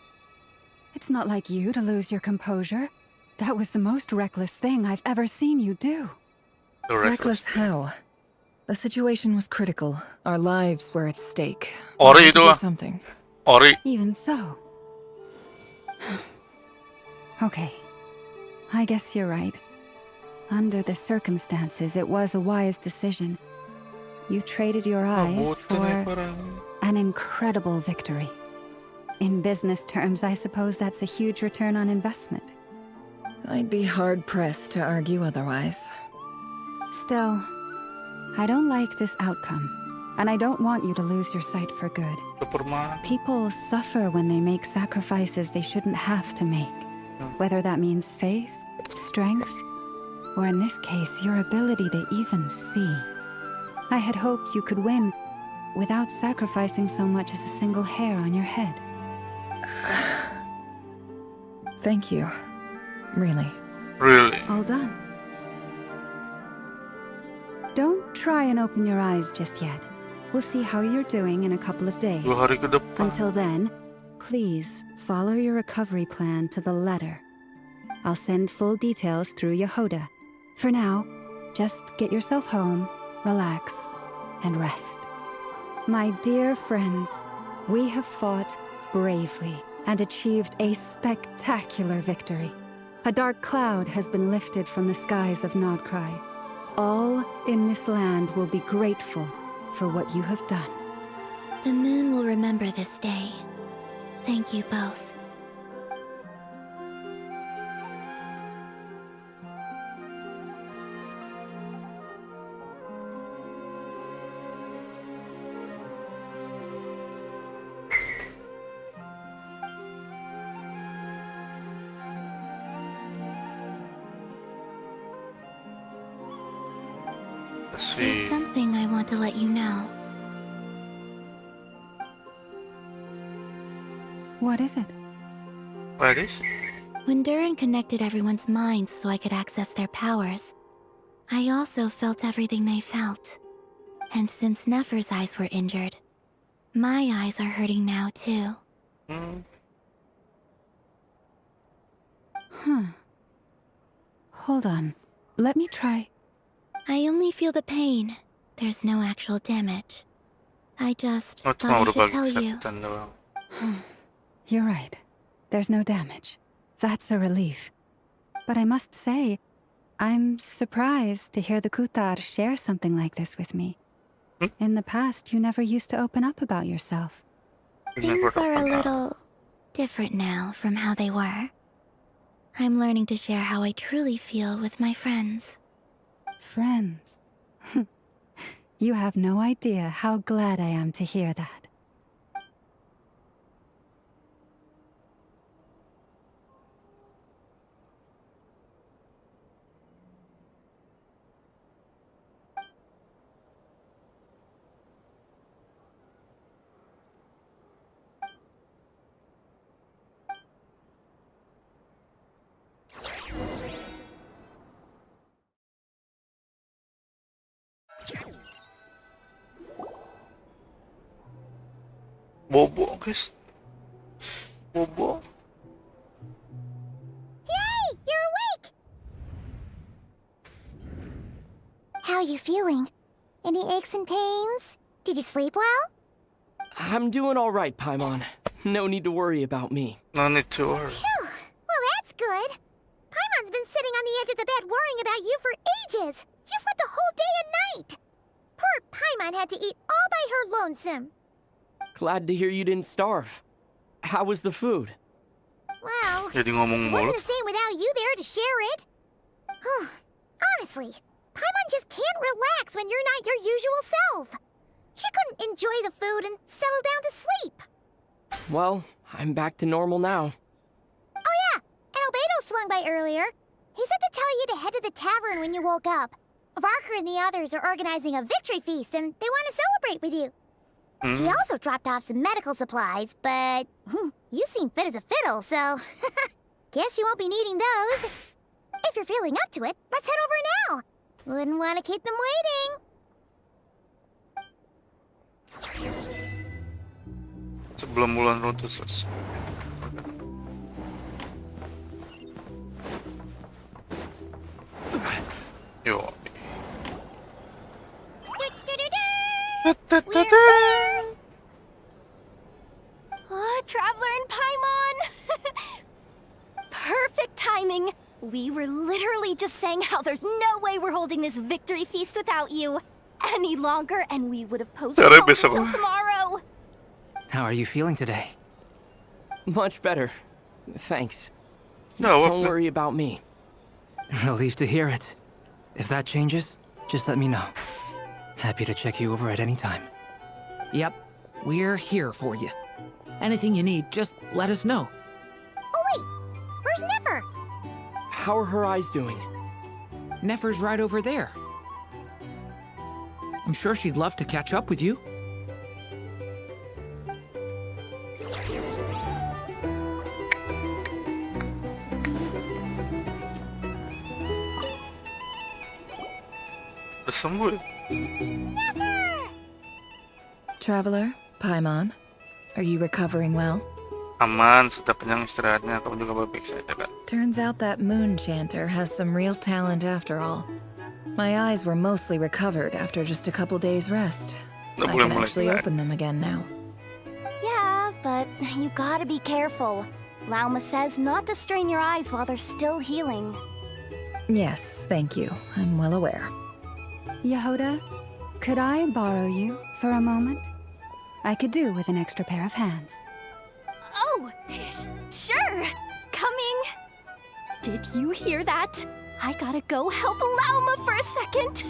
it's not like you to lose your composure. That was the most reckless thing I've ever seen you do. Reckless how? The situation was critical. Our lives were at stake. Ori to itu do ah. something. Ori. Even so. Okay. I guess you're right. Under the circumstances, it was a wise decision. You traded your eyes for an incredible victory. In business terms, I suppose that's a huge return on investment. I'd be hard-pressed to argue otherwise. Still, I don't like this outcome, and I don't want you to lose your sight for good. People suffer when they make sacrifices they shouldn't have to make. Whether that means faith, strength, or in this case, your ability to even see. I had hoped you could win without sacrificing so much as a single hair on your head. Thank you. Really. Really? All done. Don't try and open your eyes just yet. We'll see how you're doing in a couple of days. 2 hari ke depan. Until then, please follow your recovery plan to the letter. I'll send full details through Yehoda. For now, just get yourself home, relax, and rest. My dear friends, we have fought bravely and achieved a spectacular victory. A dark cloud has been lifted from the skies of Nod-Krai. All in this land will be grateful for what you have done. The moon will remember this day. Thank you both. There's something I want to let you know. What is it? What is it? When Durin connected everyone's minds so I could access their powers, I also felt everything they felt. And since Nefer's eyes were injured, my eyes are hurting now too. Hold on. Let me try. I only feel the pain. There's no actual damage. I just thought I should tell you. You're right. There's no damage. That's a relief. But I must say, I'm surprised to hear the Kutar share something like this with me. In the past, you never used to open up about yourself. Things are a little different now from how they were. I'm learning to share how I truly feel with my friends. Friends? You have no idea how glad I am to hear that. Bobo, guys. Bobo. Yay! You're awake! How are you feeling? Any aches and pains? Did you sleep well? I'm doing all right, Paimon. No need to worry about me. No need to worry. Phew! Well, that's good. Paimon's been sitting on the edge of the bed worrying about you for ages. You slept a whole day and night. Poor Paimon had to eat all by her lonesome. Glad to hear you didn't starve. How was the food? Well, Jadi it ngomong wasn't mulut. the same without you there to share it. Honestly, Paimon just can't relax when you're not your usual self. She couldn't enjoy the food and settle down to sleep. Well, I'm back to normal now. Oh yeah, and Albedo swung by earlier. He said to tell you to head to the tavern when you woke up. Varker and the others are organizing a victory feast and they want to celebrate with you. He also dropped off some medical supplies, but you seem fit as a fiddle, so guess you won't be needing those. If you're feeling up to it, let's head over now. Wouldn't want to keep them waiting. Sebelum bulan rute selesai. Yo. Oh, Traveler and Paimon! Perfect timing! We were literally just saying how there's no way we're holding this victory feast without you any longer, and we would have postponed it until tomorrow. How are you feeling today? Much better. Thanks. No, don't worry about me. Relieved to hear it. If that changes, just let me know. Happy to check you over at any time. Yep, we're here for you. Anything you need, just let us know. Oh wait, where's Nefer? How are her eyes doing? Nefer's right over there. I'm sure she'd love to catch up with you. Sembuh. Traveler, Paimon, are you recovering well? Aman, sudah kenyang istirahatnya. Kamu juga baik-baik saja kan? Turns out that moon chanter has some real talent after all. My eyes were mostly recovered after just a couple days rest. I can actually open them again now. Yeah, but you gotta be careful. Lauma says not to strain your eyes while they're still healing. Yes, thank you. I'm well aware. Yehoda, could I borrow you for a moment? I could do with an extra pair of hands. Oh, sure. Coming. Did you hear that? I gotta go help Lauma for a second.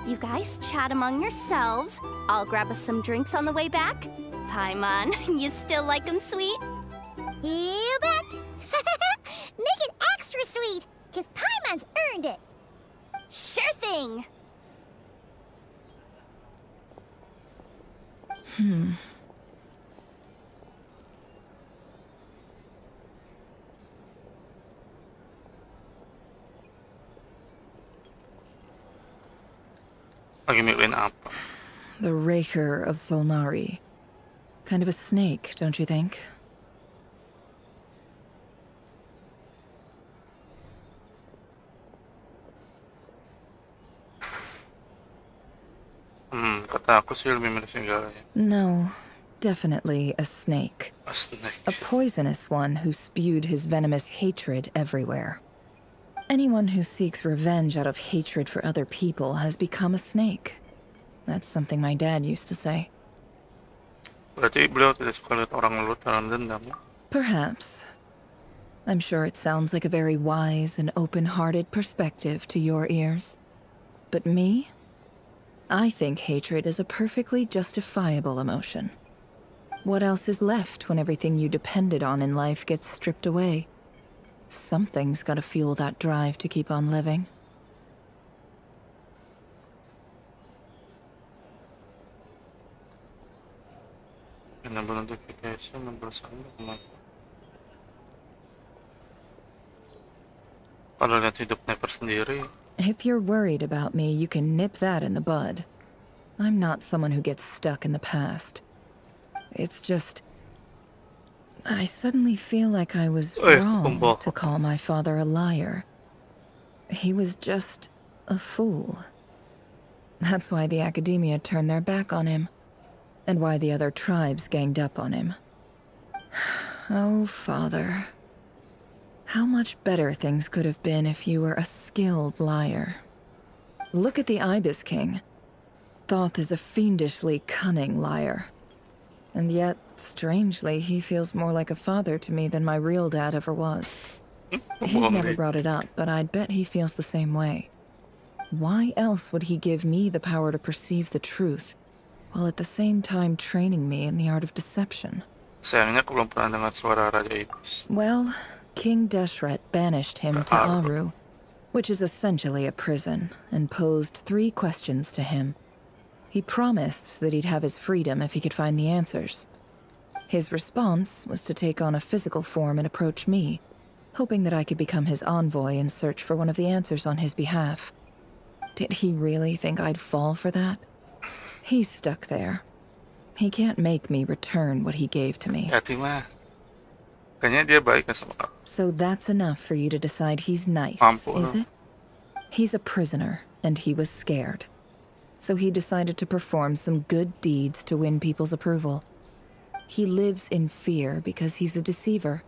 You guys chat among yourselves. I'll grab us some drinks on the way back. Paimon, you still like 'em sweet? You bet. Make it extra sweet, because Paimon's earned it. Sure thing. The Raker of Solnari. Kind of a snake, don't you think? Kata ako sih lebih milih serigala ya. No, definitely a snake. A snake. A poisonous one who spewed his venomous hatred everywhere. Anyone who seeks revenge out of hatred for other people has become a snake. That's something my dad used to say. Berarti beliau tidak suka lihat orang lelut dalam dendam ya? Perhaps. I'm sure it sounds like a very wise and open-hearted perspective to your ears. But me? I think hatred is a perfectly justifiable emotion. What else is left when everything you depended on in life gets stripped away? Something's gotta fuel that drive to keep on living. Kalau lihat hidup Sniper sendiri. If you're worried about me, you can nip that in the bud. I'm not someone who gets stuck in the past. It's just... I suddenly feel like I was wrong to call my father a liar. He was just a fool. That's why the academia turned their back on him, and why the other tribes ganged up on him. Oh, father. How much better things could have been if you were a skilled liar. Look at the Ibis King. Thoth is a fiendishly cunning liar. And yet, strangely, he feels more like a father to me than my real dad ever was. He's never brought it up, but I'd bet he feels the same way. Why else would he give me the power to perceive the truth, while at the same time training me in the art of deception? Sayangnya aku belum pernah dengar suara Raja Ibis. Well, King Deshret banished him to Aru, which is essentially a prison, and posed 3 questions to him. He promised that he'd have his freedom if he could find the answers. His response was to take on a physical form and approach me, hoping that I could become his envoy and search for one of the answers on his behalf. Did he really think I'd fall for that? He's stuck there. He can't make me return what he gave to me. Kayaknya dia baik sama kamu. So that's enough for you to decide he's nice, is it? He's a prisoner, and he was scared. So he decided to perform some good deeds to win people's approval. He lives in fear because he's a deceiver.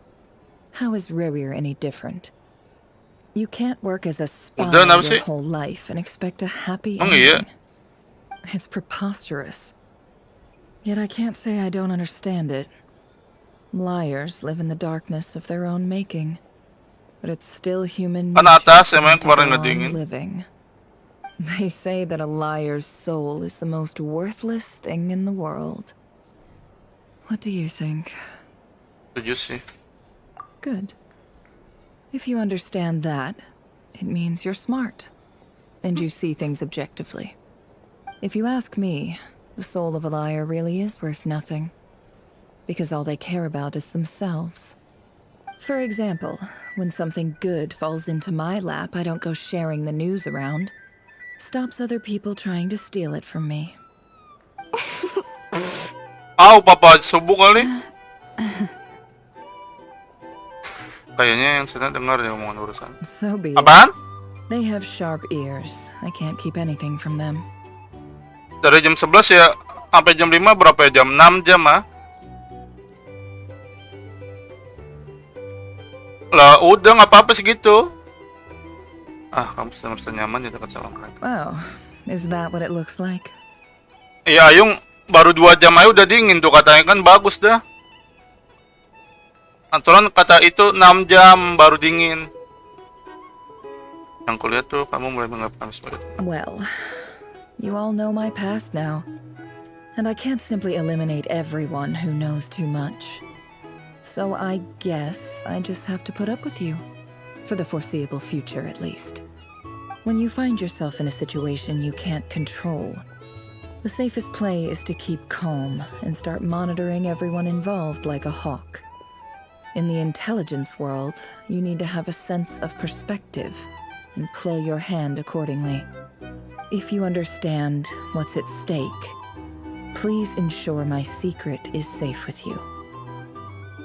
How is Rerir any different? You can't work as a spy your whole life and expect a happy ending. It's preposterous. Yet I can't say I don't understand it. Liars live in the darkness of their own making, but it's still human nature to go on living. They say that a liar's soul is the most worthless thing in the world. What do you think? Setuju sih. Good. If you understand that, it means you're smart, and you see things objectively. If you ask me, the soul of a liar really is worth nothing, because all they care about is themselves. For example, when something good falls into my lap, I don't go sharing the news around. Stops other people trying to steal it from me. Papa, subuh kali. Kayaknya yang sana dengar ya omongan urusan. So be it. Apaan? They have sharp ears. I can't keep anything from them. Dari jam 11 ya sampai jam 5 berapa ya jam? 6 jam ah. Lah udah nggak apa-apa segitu. Kamu sudah merasa nyaman di dekat sama mereka. Wow, Is that what it looks like? Iya, yung baru 2 jam aja udah dingin tuh katanya kan bagus dah. Aturan kata itu 6 jam baru dingin. Yang kulihat tuh kamu mulai menganggap sebagai. Well, you all know my past now. And I can't simply eliminate everyone who knows too much. So I guess I just have to put up with you. For the foreseeable future, at least. When you find yourself in a situation you can't control, the safest play is to keep calm and start monitoring everyone involved like a hawk. In the intelligence world, you need to have a sense of perspective and play your hand accordingly. If you understand what's at stake, please ensure my secret is safe with you.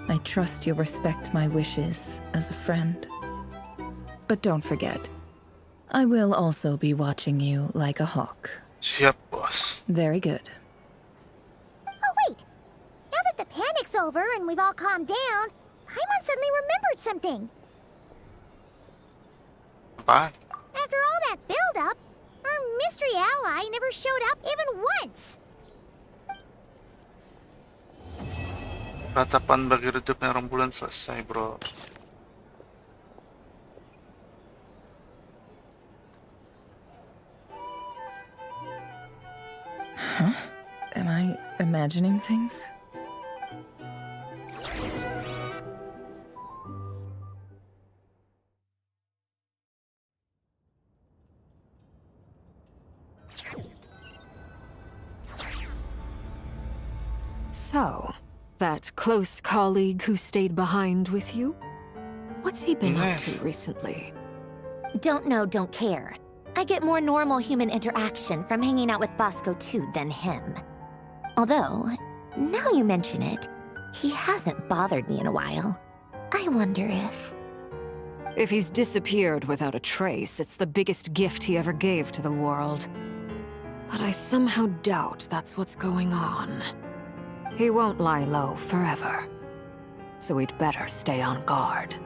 I trust you'll respect my wishes as a friend. But don't forget, I will also be watching you like a hawk. Siap, bos. Very good. Oh, wait! Now that the panic's over and we've all calmed down, Paimon suddenly remembered something. Apa? After all that build-up, our mystery ally never showed up even once. Ratapan bagi redupnya rembulan selesai, bro. Huh? Am I imagining things? So, that close colleague who stayed behind with you? What's he been up to recently? Don't know, don't care. I get more normal human interaction from hanging out with Bosco 2 than him. Although, now you mention it, he hasn't bothered me in a while. I wonder if... If he's disappeared without a trace, it's the biggest gift he ever gave to the world. But I somehow doubt that's what's going on. He won't lie low forever. So we'd better stay on guard.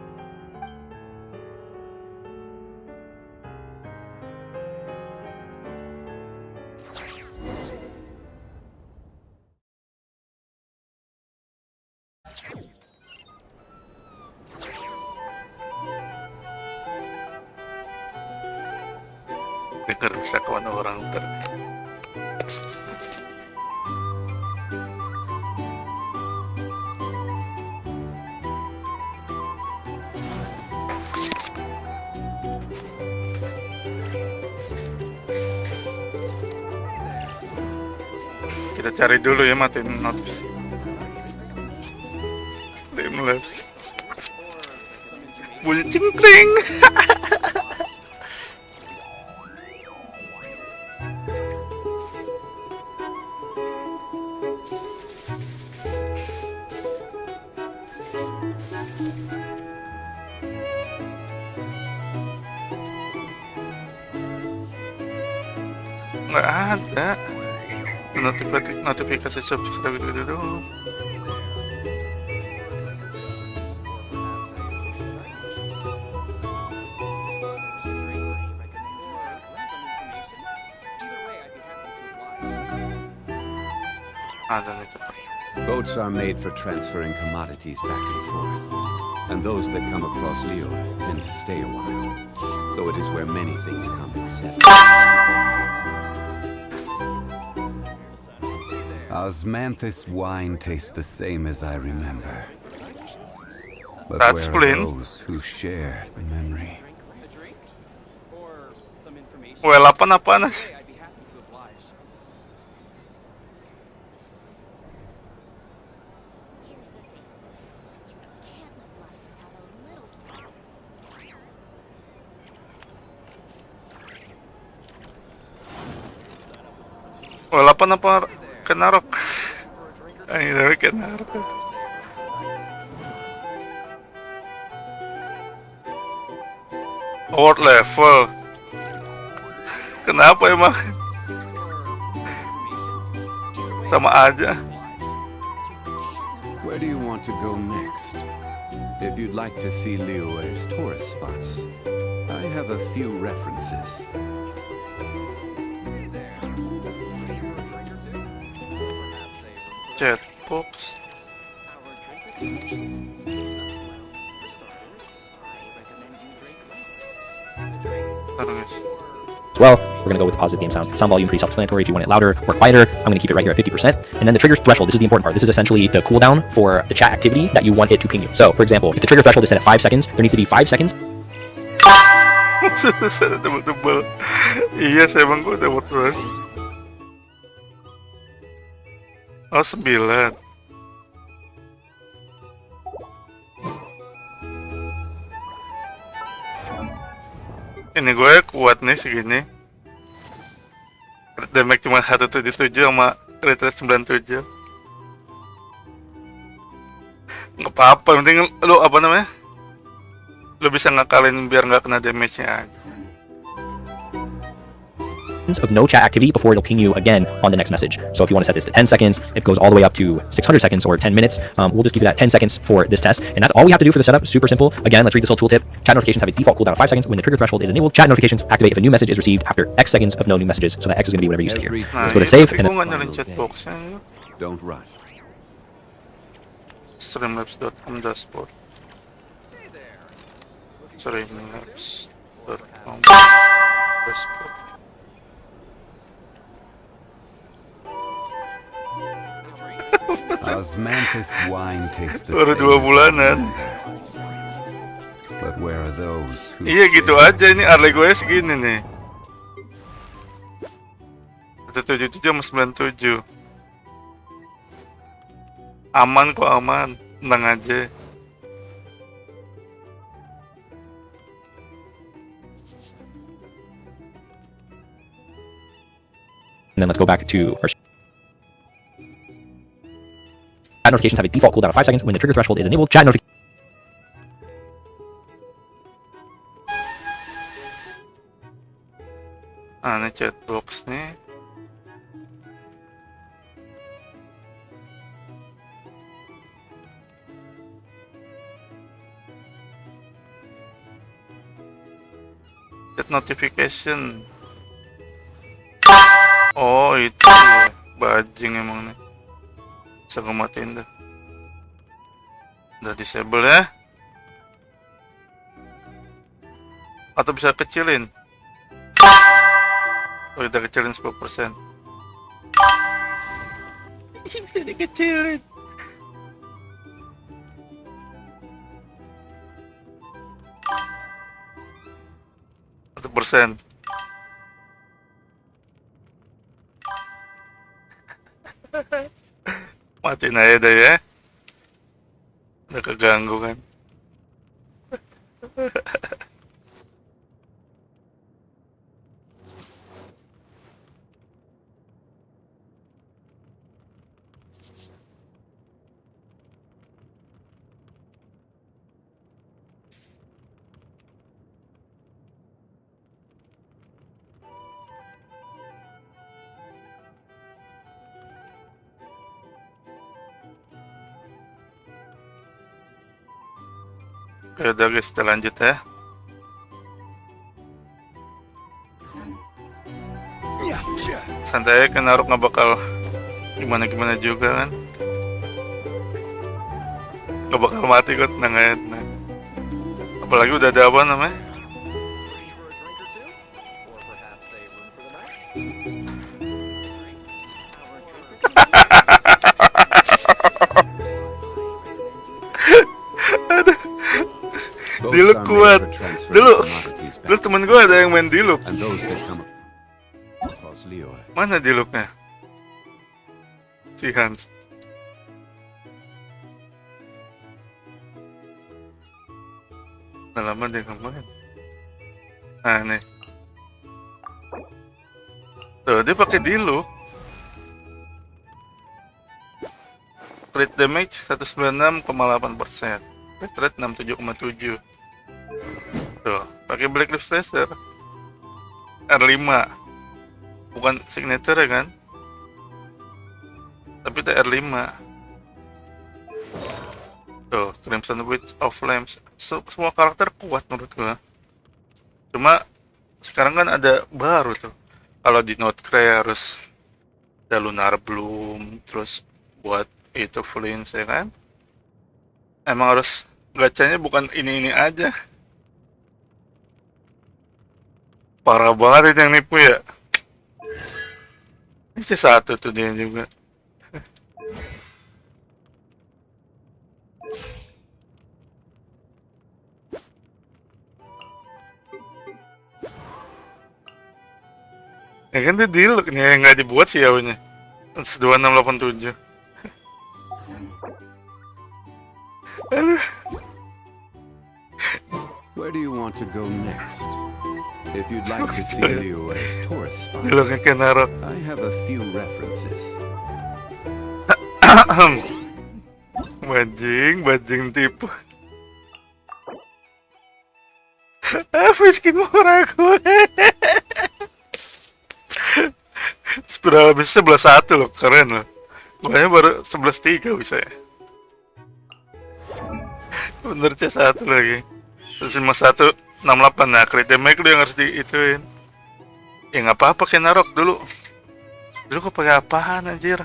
Dengar kesakawan orang Kita cari dulu ya, matiin notif. Zenless. Bulcing kring. Nggak ada notifikasi subscribe dulu. Boats are made for transferring commodities back and forth, and those that come across Leo tend to stay a while. So it is where many things come to settle. Osmanthus wine tastes the same as I remember. But That's where are those who share the memory? Well, apa-apa sih? Well, apa kenarok? Ay, dami kenarok. Award level. Kenapa emang? Sama aja. Where do you want to go next? If you'd like to see Liyue's tourist spots, I have a few references. chat box. Well, we're going to go with the positive game sound. Sound volume pretty self-explanatory. If you want it louder or quieter, I'm going to keep it right here at 50%. And then the trigger threshold, this is the important part. This is essentially the cooldown for the chat activity that you want it to ping you. So, for example, if the trigger threshold is set at 5 seconds, there needs to be 5 seconds. Saya tebel-tebel. Iya, saya emang gue dapat terus. Oh, 9. Ini gue kuat nih segini. Damage cuma 177 sama crit rate 97. Nggak apa-apa, yang penting lu apa namanya? Lu bisa ngakalin biar nggak kena damage-nya aja. Of no chat activity before it'll ping you again on the next message. So if you want to set this to 10 seconds, it goes all the way up to 600 seconds or 10 minutes. We'll just keep it at 10 seconds for this test. And that's all we have to do for the setup. Super simple. Again, let's read this whole tooltip. Chat notifications have a default cooldown of 5 seconds. When the trigger threshold is enabled, chat notifications activate if a new message is received after X seconds of no new messages. So that X is going to be whatever you say here. Let's go to save. And then Don't rush. Streamlabs.com dashboard. Streamlabs.com dashboard. Osmanthus wine tastes the Baru 2 same. bulanan. But where are those who Iya gitu aja, ini Arley gue segini nih. 177 sama 97. Aman kok, aman. Tenang aja. then let's go back to our chat notifications have a default cooldown of 5 seconds. When the trigger threshold is enabled, chat notifications. Ini chat box nih. Chat notification. Oh itu ya. Bajing emang nih. Bisa gue matiin dah. Udah disable ya. Atau bisa kecilin. Oh, udah kecilin 10%. Bisa dikecilin. %. Matiin aja deh ya. Udah keganggu kan. Oke, udah guys, kita lanjut ya. Santai aja kan, Naruk nggak bakal gimana-gimana juga kan. Nggak bakal mati kok, tenang aja, tenang. Apalagi udah ada apa namanya? Dilup kuat. Dulu temen gue ada yang main Dilup. Mana Dilupnya? Si Hans. Udah lama dia kemarin. Nah nih. Tuh dia pakai Dilup. Crit damage 196,8%. Crit rate 67,7. Tuh, pakai Blacklist Tracer R5. Bukan signature ya kan? Tapi itu R5. Tuh, Crimson Witch of Flames. Semua karakter kuat menurut gua. Cuma sekarang kan ada baru tuh. Kalau di Nod-Krai harus ada Lunar Bloom, terus buat itu fluence ya kan. Emang harus gacanya bukan ini aja. Parah banget itu yang nipu ya. Ini C1 tuh dia juga. Ya kan dia deal nih yang nggak dibuat sih yaunya. 2687. Where do you want to go next? If you'd like to see Liyue's tourist spots, I have a few references. Bajing tipu. Miskin murah gue. Spiral bisa 11-1 loh, keren loh. Gue baru 11-3 bisa ya. Bener C1 lagi. Terus 51 68, nah crit damage lu yang harus diituin. Ya nggak apa-apa kayak narok dulu. Dulu kok pakai apaan anjir?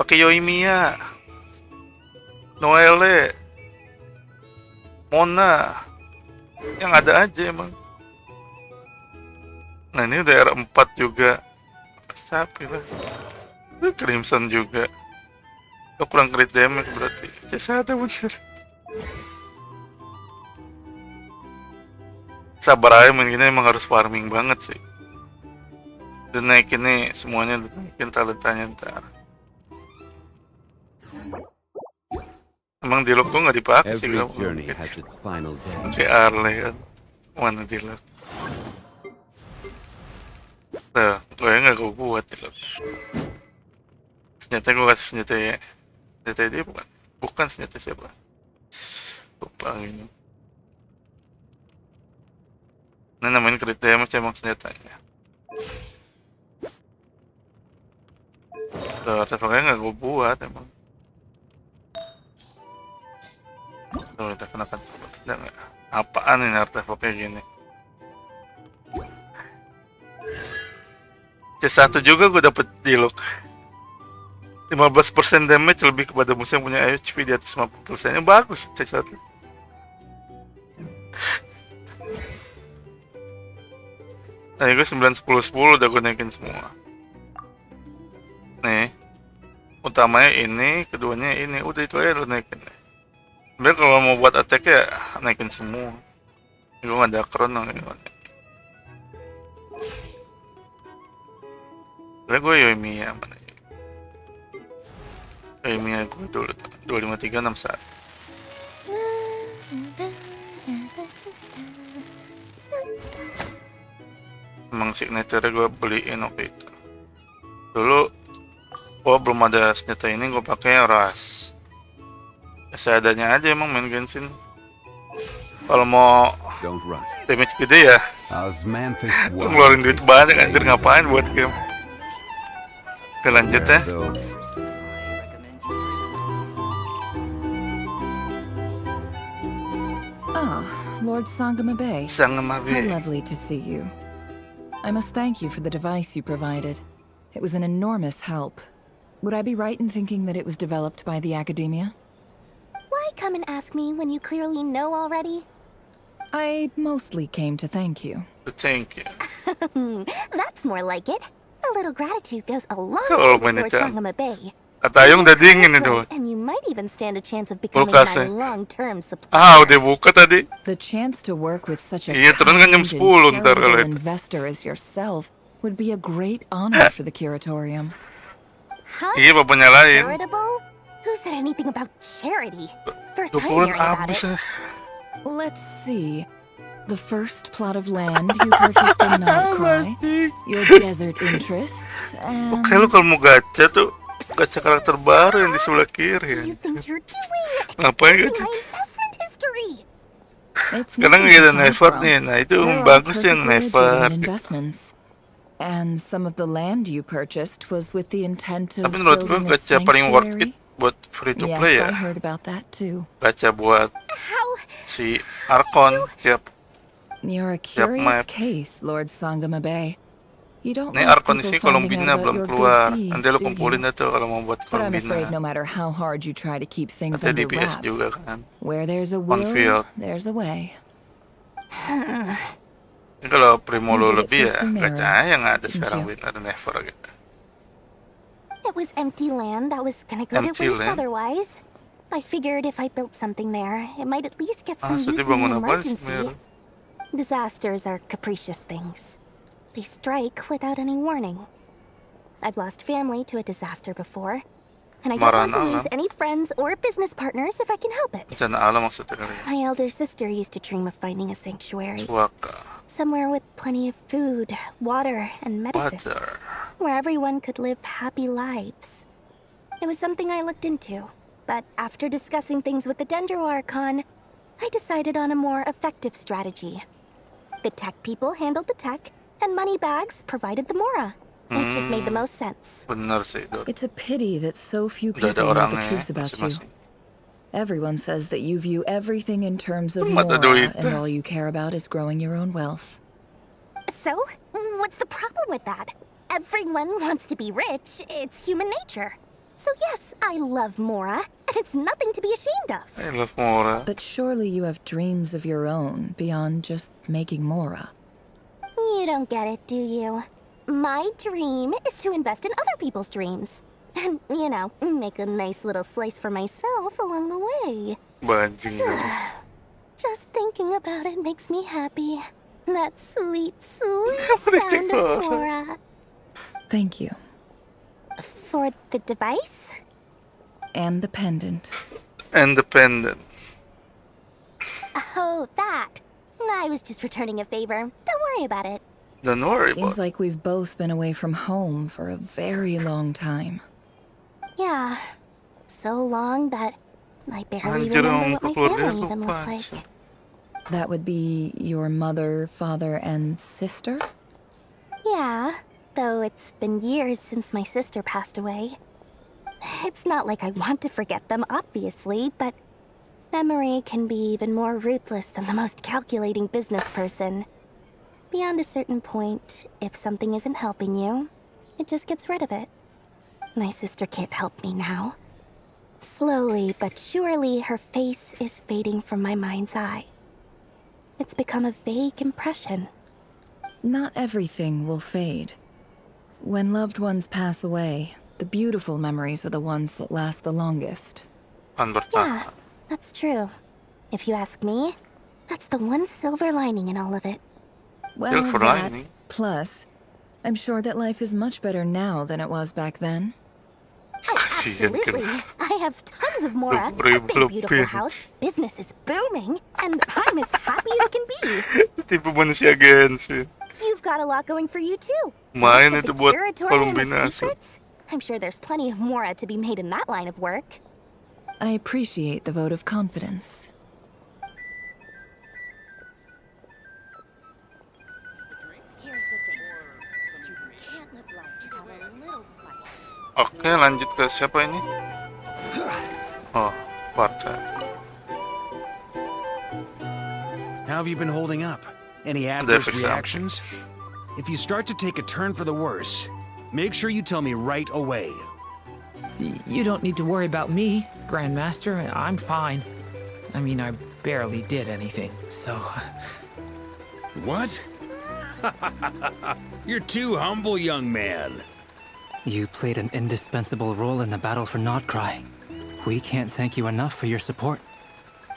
Pakai Yoimiya, Noelle, Mona, yang ada aja emang. Nah ini udah R4 juga. Sapi lah. Crimson juga. Lo kurang crit damage berarti. C1 bener. Sabar aja main gini, emang harus farming banget sih. Dan naikin nih semuanya, naikin talentanya ntar. Emang dilog gue gak dipakai sih gak mungkin. Kayak Arley kan. Mana dilog? Tuh, gue gak gue buat dilog. Senjata gue kasih senjata ya. Senjata dia bukan? Bukan senjata siapa? Lupa ini. Nah namain crit damage emang senjatanya. Tuh, artefaknya gak gue buat emang. Tuh, kita kenakan. Udah gak? Apaan ini artefaknya gini? C1 juga gue dapet dilog. 15% damage lebih kepada musuh yang punya HP di atas 50%. Yang bagus C1. Nah, gue 9-10-10 udah gue naikin semua. Nih, utamanya ini, keduanya ini, udah itu aja lo naikin. Biar kalau mau buat attack ya naikin semua. Gue gak ada kron yang Lalu gue Yoimiya mana ya? Yoimiya gue dulu 25361. Emang signature gue beliin waktu itu. Dulu gue belum ada senjata ini, gue pakai ras. Seadanya aja emang main Genshin. Kalau mau damage gede ya ngeluarin duit banyak anjir, ngapain buat game. Oke lanjut ya. Ah, Lord Sangamabe. Sangamabe. How lovely to see you. I must thank you for the device you provided. It was an enormous help. Would I be right in thinking that it was developed by the academia? Why come and ask me when you clearly know already? I mostly came to thank you. Thank you. That's more like it. A little gratitude goes a long Oh, way towards Sangamabe. Katayong udah dingin itu. And you might even stand a chance of becoming Kulkas my eh. long-term supply. Ah, udah buka tadi. The chance to work with such a Iya, turun kan jam 10 ntar kalau itu. investor as yourself would be a great honor for the curatorium. Huh? Iya, bapaknya lain. Charitable? Who said anything about charity? First time hearing about it. Let's see. The first plot of land you purchased in Nod-Krai, your desert interests, and... Oke, lu kalau mau gacha tuh gacha karakter baru yang di sebelah kiri. Ngapain gacha? Sekarang ada never nih, nah itu bagus yang never. And some of the land you purchased was with the intent of Tapi menurut gue building a gacha paling worth sanctuary. it buat free to play Yes, ya. I heard about that too. Gacha buat si Arkon tiap You're a Yep, curious case, Lord Sangamabe. You don't Nih like Archon people si finding Colombina out about belum your keluar. good deeds, Nanti lu do kumpulin you? dah tuh kalau mau buat But I'm afraid Colombina. no matter how hard you try to keep things Nanti di under PS wraps, juga kan. where there's a On will, field. there's a way. Ini kalau Primo You lu did it lebih for ya, Sumeru, gacanya nggak ada didn't sekarang you? Winter Never gitu. It was empty land that was gonna go to Empty waste land? otherwise. I figured if I built something there, it might at least get some use Tadi in bangun an apa sih, emergency. Disasters are capricious things. They strike without any warning. I've lost family to a disaster before, and I don't want to lose any friends or business partners if I can help it. Bencana alam maksudnya. My elder sister used to dream of finding a sanctuary. Cuaca. Somewhere with plenty of food, water, and medicine. Water. Where everyone could live happy lives. It was something I looked into, but after discussing things with the Dendro Archon, I decided on a more effective strategy. The tech people handled the tech, and Moneybags provided the Mora. It just made the most sense. Benar sih, Dor. It's a pity that so few Udah ada people know the orangnya truth about you. masing-masing. Everyone says that you view everything in terms of Cuma ada Mora, duit. and all you care about is growing your own wealth. So, what's the problem with that? Everyone wants to be rich. It's human nature. So yes, I love Mora, and it's nothing to be ashamed of. I love Mora. But surely you have dreams of your own beyond just making Mora. You don't get it, do you? My dream is to invest in other people's dreams. And, you know, make a nice little slice for myself along the way. Bajing. Just thinking about it makes me happy. That sweet, sweet sound of Mora. Thank you. For the device? And the pendant. Independent. Oh, that. I was just returning a favor. Don't worry about it. Don't worry Seems about like we've both been away from home for a very long time. Yeah. So long that I barely Anjir, remember what my keluarga family even lupa looked like. sih. That would be your mother, father, and sister? Yeah, though it's been years since my sister passed away. It's not like I want to forget them, obviously, but memory can be even more ruthless than the most calculating business person. Beyond a certain point, if something isn't helping you, it just gets rid of it. My sister can't help me now. Slowly but surely, her face is fading from my mind's eye. It's become a vague impression. Not everything will fade. When loved ones pass away, the beautiful memories are the ones that last the longest. Yeah, that's true. If you ask me, that's the one silver lining in all of it. Well, Silver that, lining? plus, I'm sure that life is much better now than it was back then. Absolutely. I have tons of Mora, a big beautiful house, business is booming, and I'm as happy as can be. Tipe manusia Genshin. You've got a lot going for you too. Main Lots itu of the buat curatorium of kombinasi. secrets. I'm sure there's plenty of Mora to be made in that line of work. I appreciate the vote of confidence. Oke, lanjut ke siapa ini? Oh, Keluarga. How have you been holding up? Any There adverse for some. reactions? If you start to take a turn for the worse, make sure you tell me right away. You don't need to worry about me, Grandmaster. I'm fine. I mean, I barely did anything, so... What? You're too humble, young man. You played an indispensable role in the battle for Nod-Krai. We can't thank you enough for your support.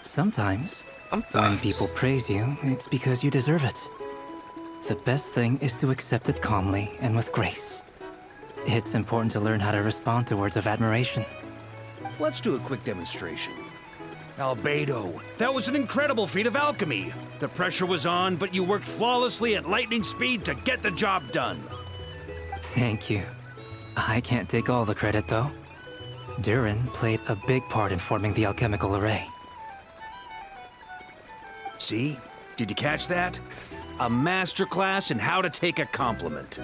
Sometimes, when people praise you, it's because you deserve it. The best thing is to accept it calmly and with grace. It's important to learn how to respond to words of admiration. Let's do a quick demonstration. Albedo, that was an incredible feat of alchemy. The pressure was on, but you worked flawlessly at lightning speed to get the job done. Thank you. I can't take all the credit, though. Durin played a big part in forming the alchemical array. See? Did you catch that? A masterclass in how to take a compliment.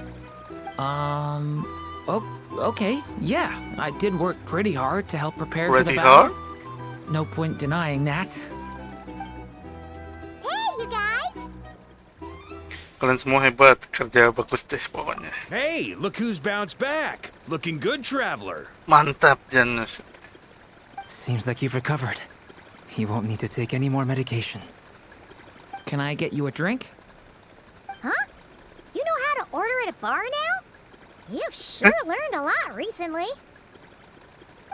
Okay, yeah. I did work pretty hard to help prepare for Pretty the battle. hard? No point denying that. Hey, you guys! Kalian semua hebat, kerja bagus deh pokoknya. Hey, look who's bounced back. Looking good, traveler. Mantap, Janus. Seems like you've recovered. You won't need to take any more medication. Can I get you a drink? Huh? You know how to order at a bar now? You've sure learned a lot recently.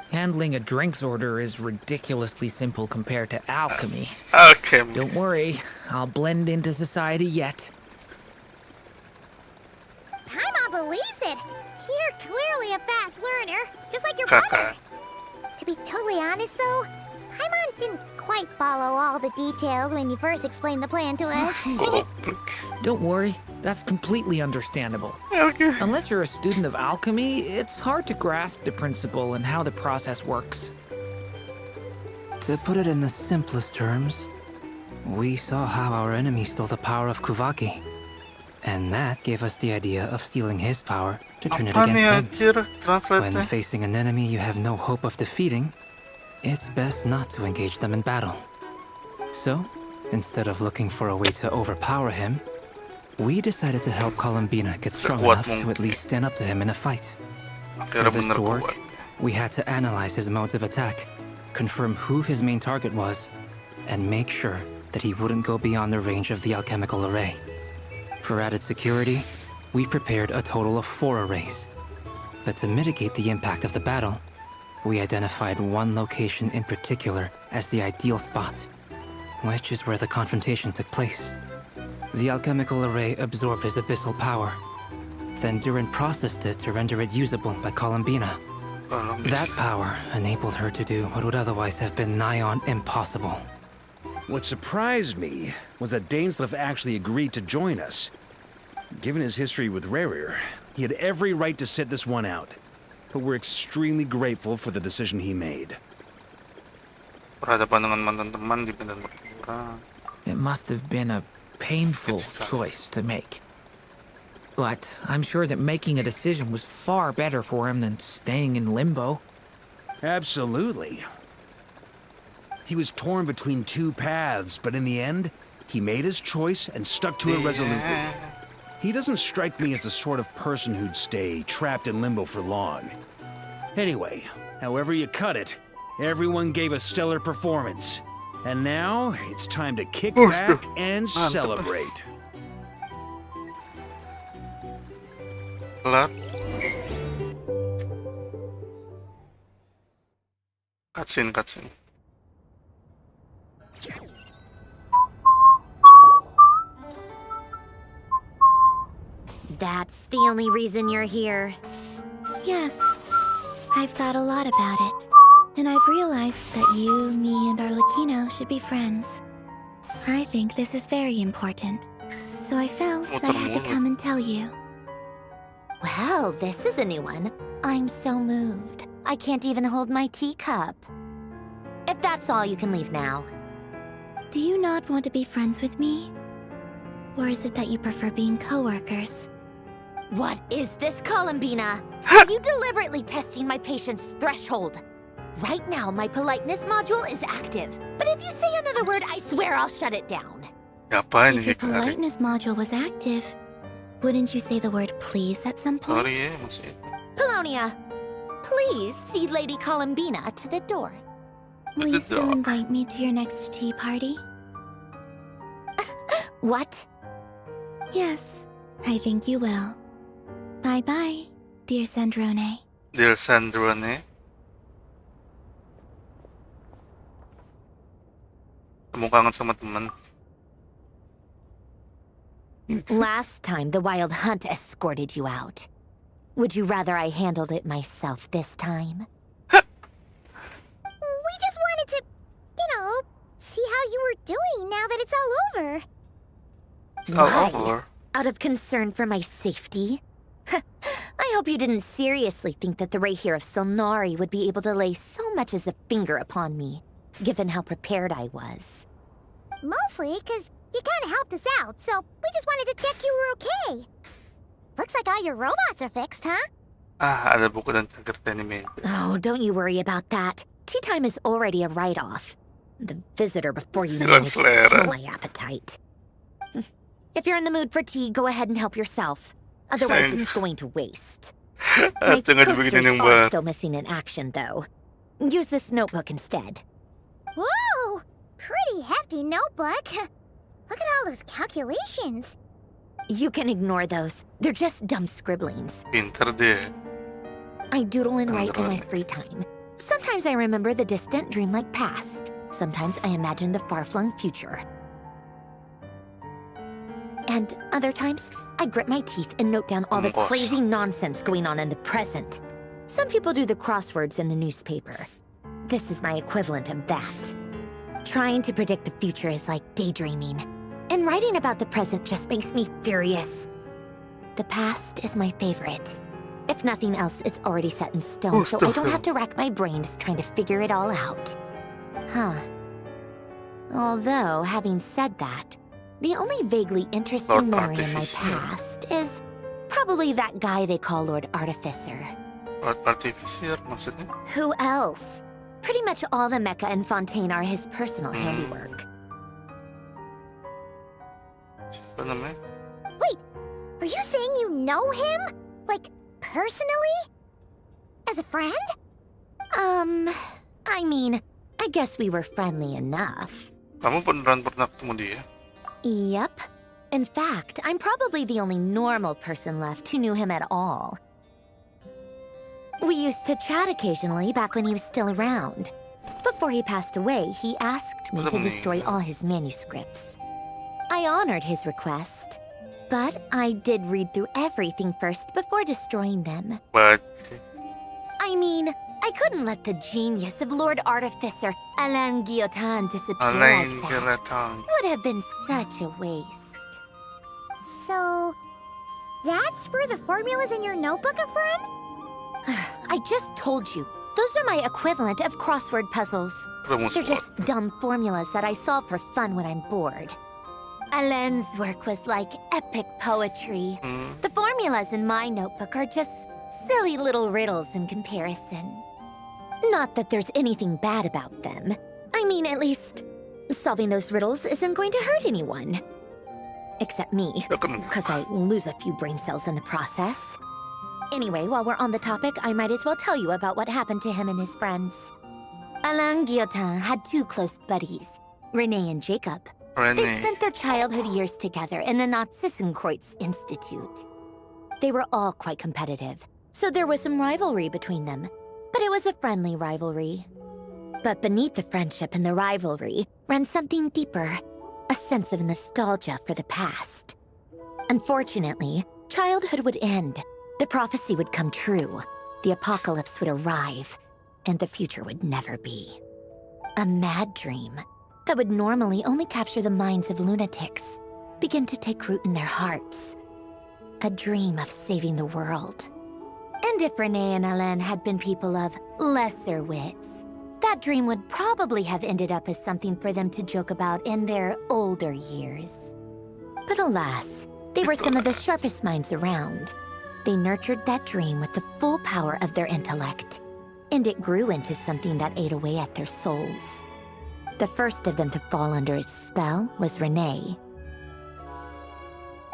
Handling a drinks order is ridiculously simple compared to alchemy. Alchemy. Don't worry, I'll blend into society yet. Paimon believes it. You're clearly a fast learner, just like your brother. To be totally honest, though, Paimon didn't quite follow all the details when you first explained the plan to us. Don't worry, that's completely understandable. Unless you're a student of alchemy, it's hard to grasp the principle and how the process works. To put it in the simplest terms, we saw how our enemy stole the power of Kuvaki. And that gave us the idea of stealing his power to turn it against him. When facing an enemy you have no hope of defeating, it's best not to engage them in battle. So, instead of looking for a way to overpower him, we decided to help Columbina get strong enough to at least stand up to him in a fight. For this to work, we had to analyze his modes of attack, confirm who his main target was, and make sure that he wouldn't go beyond the range of the alchemical array. For added security, we prepared a total of 4 arrays. But to mitigate the impact of the battle, we identified one location in particular as the ideal spot, which is where the confrontation took place. The alchemical array absorbed his abyssal power. Then Durin processed it to render it usable by Columbina. That power enabled her to do what would otherwise have been nigh on impossible. What surprised me was that Dainsleif actually agreed to join us. Given his history with Rerir, he had every right to sit this one out. But we're extremely grateful for the decision he made. It must have been a painful choice to make. But I'm sure that making a decision was far better for him than staying in limbo. Absolutely. He was torn between 2 paths, but in the end, he made his choice and stuck to it resolutely. He doesn't strike me as the sort of person who'd stay trapped in limbo for long. Anyway, however you cut it, everyone gave a stellar performance. And now, it's time to kick back and celebrate. Cutscene. That's the only reason you're here. Yes, I've thought a lot about it. And I've realized that you, me, and Arlecchino should be friends. I think this is very important. So I felt I had to come and tell you. Well, this is a new one. I'm so moved. I can't even hold my teacup. If that's all, you can leave now. Do you not want to be friends with me? Or is it that you prefer being co-workers? What is this, Columbina? Are you deliberately testing my patience threshold? Right now, my politeness module is active. But if you say another word, I swear I'll shut it down. If your politeness module was active, wouldn't you say the word please at some point? Polonia, please see Lady Columbina to the door. Will you still invite me to your next tea party? What? Yes, I think you will. Bye-bye, dear Sandrone. Dear Sandrone. Kamu sama teman. Last time, the Wild Hunt escorted you out. Would you rather I handled it myself this time? We just wanted to, see how you were doing now that it's all over. It's all over. Out of concern for my safety? I hope you didn't seriously think that the Rayhir of Solnari would be able to lay so much as a finger upon me, given how prepared I was. Mostly because you kind of helped us out, so we just wanted to check you were okay. Looks like all your robots are fixed, huh? Ada buku dan entertainment. Oh, don't you worry about that. Tea time is already a write-off. The visitor before you know it, kill my appetite. If you're in the mood for tea, go ahead and help yourself. Otherwise, it's going to waste. My posters are still missing in action, though. Use this notebook instead. Whoa! Pretty hefty notebook. Look at all those calculations. You can ignore those. They're just dumb scribblings. Pinter dia. I doodle and write in my free time. Sometimes I remember the distant dreamlike past. Sometimes I imagine the far-flung future. And other times, I grit my teeth and note down all the crazy nonsense going on in the present. Some people do the crosswords in the newspaper. This is my equivalent of that. Trying to predict the future is like daydreaming. And writing about the present just makes me furious. The past is my favorite. If nothing else, it's already set in stone, so I don't have to rack my brains trying to figure it all out. Huh. Although, having said that, the only vaguely interesting memory in my past is probably that guy they call Lord Artificer. Lord Artificer, maksudnya? Who else? Pretty much all the mecha and Fontaine are his personal handiwork. Siapa namanya? Wait, are you saying you know him? Like, personally? As a friend? I mean, I guess we were friendly enough. Kamu beneran pernah ketemu dia? Yep. In fact, I'm probably the only normal person left who knew him at all. We used to chat occasionally back when he was still around. Before he passed away, he asked me to destroy all his manuscripts. I honored his request, but I did read through everything first before destroying them. But I mean, I couldn't let the genius of Lord Artificer Alain Guillotin disappear like that. Would have been such a waste. So, that's where the formulas in your notebook are from? I just told you. Those are my equivalent of crossword puzzles. They're just dumb formulas that I solve for fun when I'm bored. Alain's work was like epic poetry. The formulas in my notebook are just silly little riddles in comparison. Not that there's anything bad about them. I mean, at least, solving those riddles isn't going to hurt anyone. Except me, because I lose a few brain cells in the process. Anyway, while we're on the topic, I might as well tell you about what happened to him and his friends. Alain Guillotin had two close buddies, René and Jacob. They spent their childhood years together in the Narzissenkreuz Institute. They were all quite competitive, so there was some rivalry between them. But it was a friendly rivalry. But beneath the friendship and the rivalry ran something deeper, a sense of nostalgia for the past. Unfortunately, childhood would end. The prophecy would come true, the apocalypse would arrive, and the future would never be. A mad dream that would normally only capture the minds of lunatics begin to take root in their hearts. A dream of saving the world. And if René and Alain had been people of lesser wits, that dream would probably have ended up as something for them to joke about in their older years. But alas, they were some of the sharpest minds around. They nurtured that dream with the full power of their intellect, and it grew into something that ate away at their souls. The first of them to fall under its spell was René.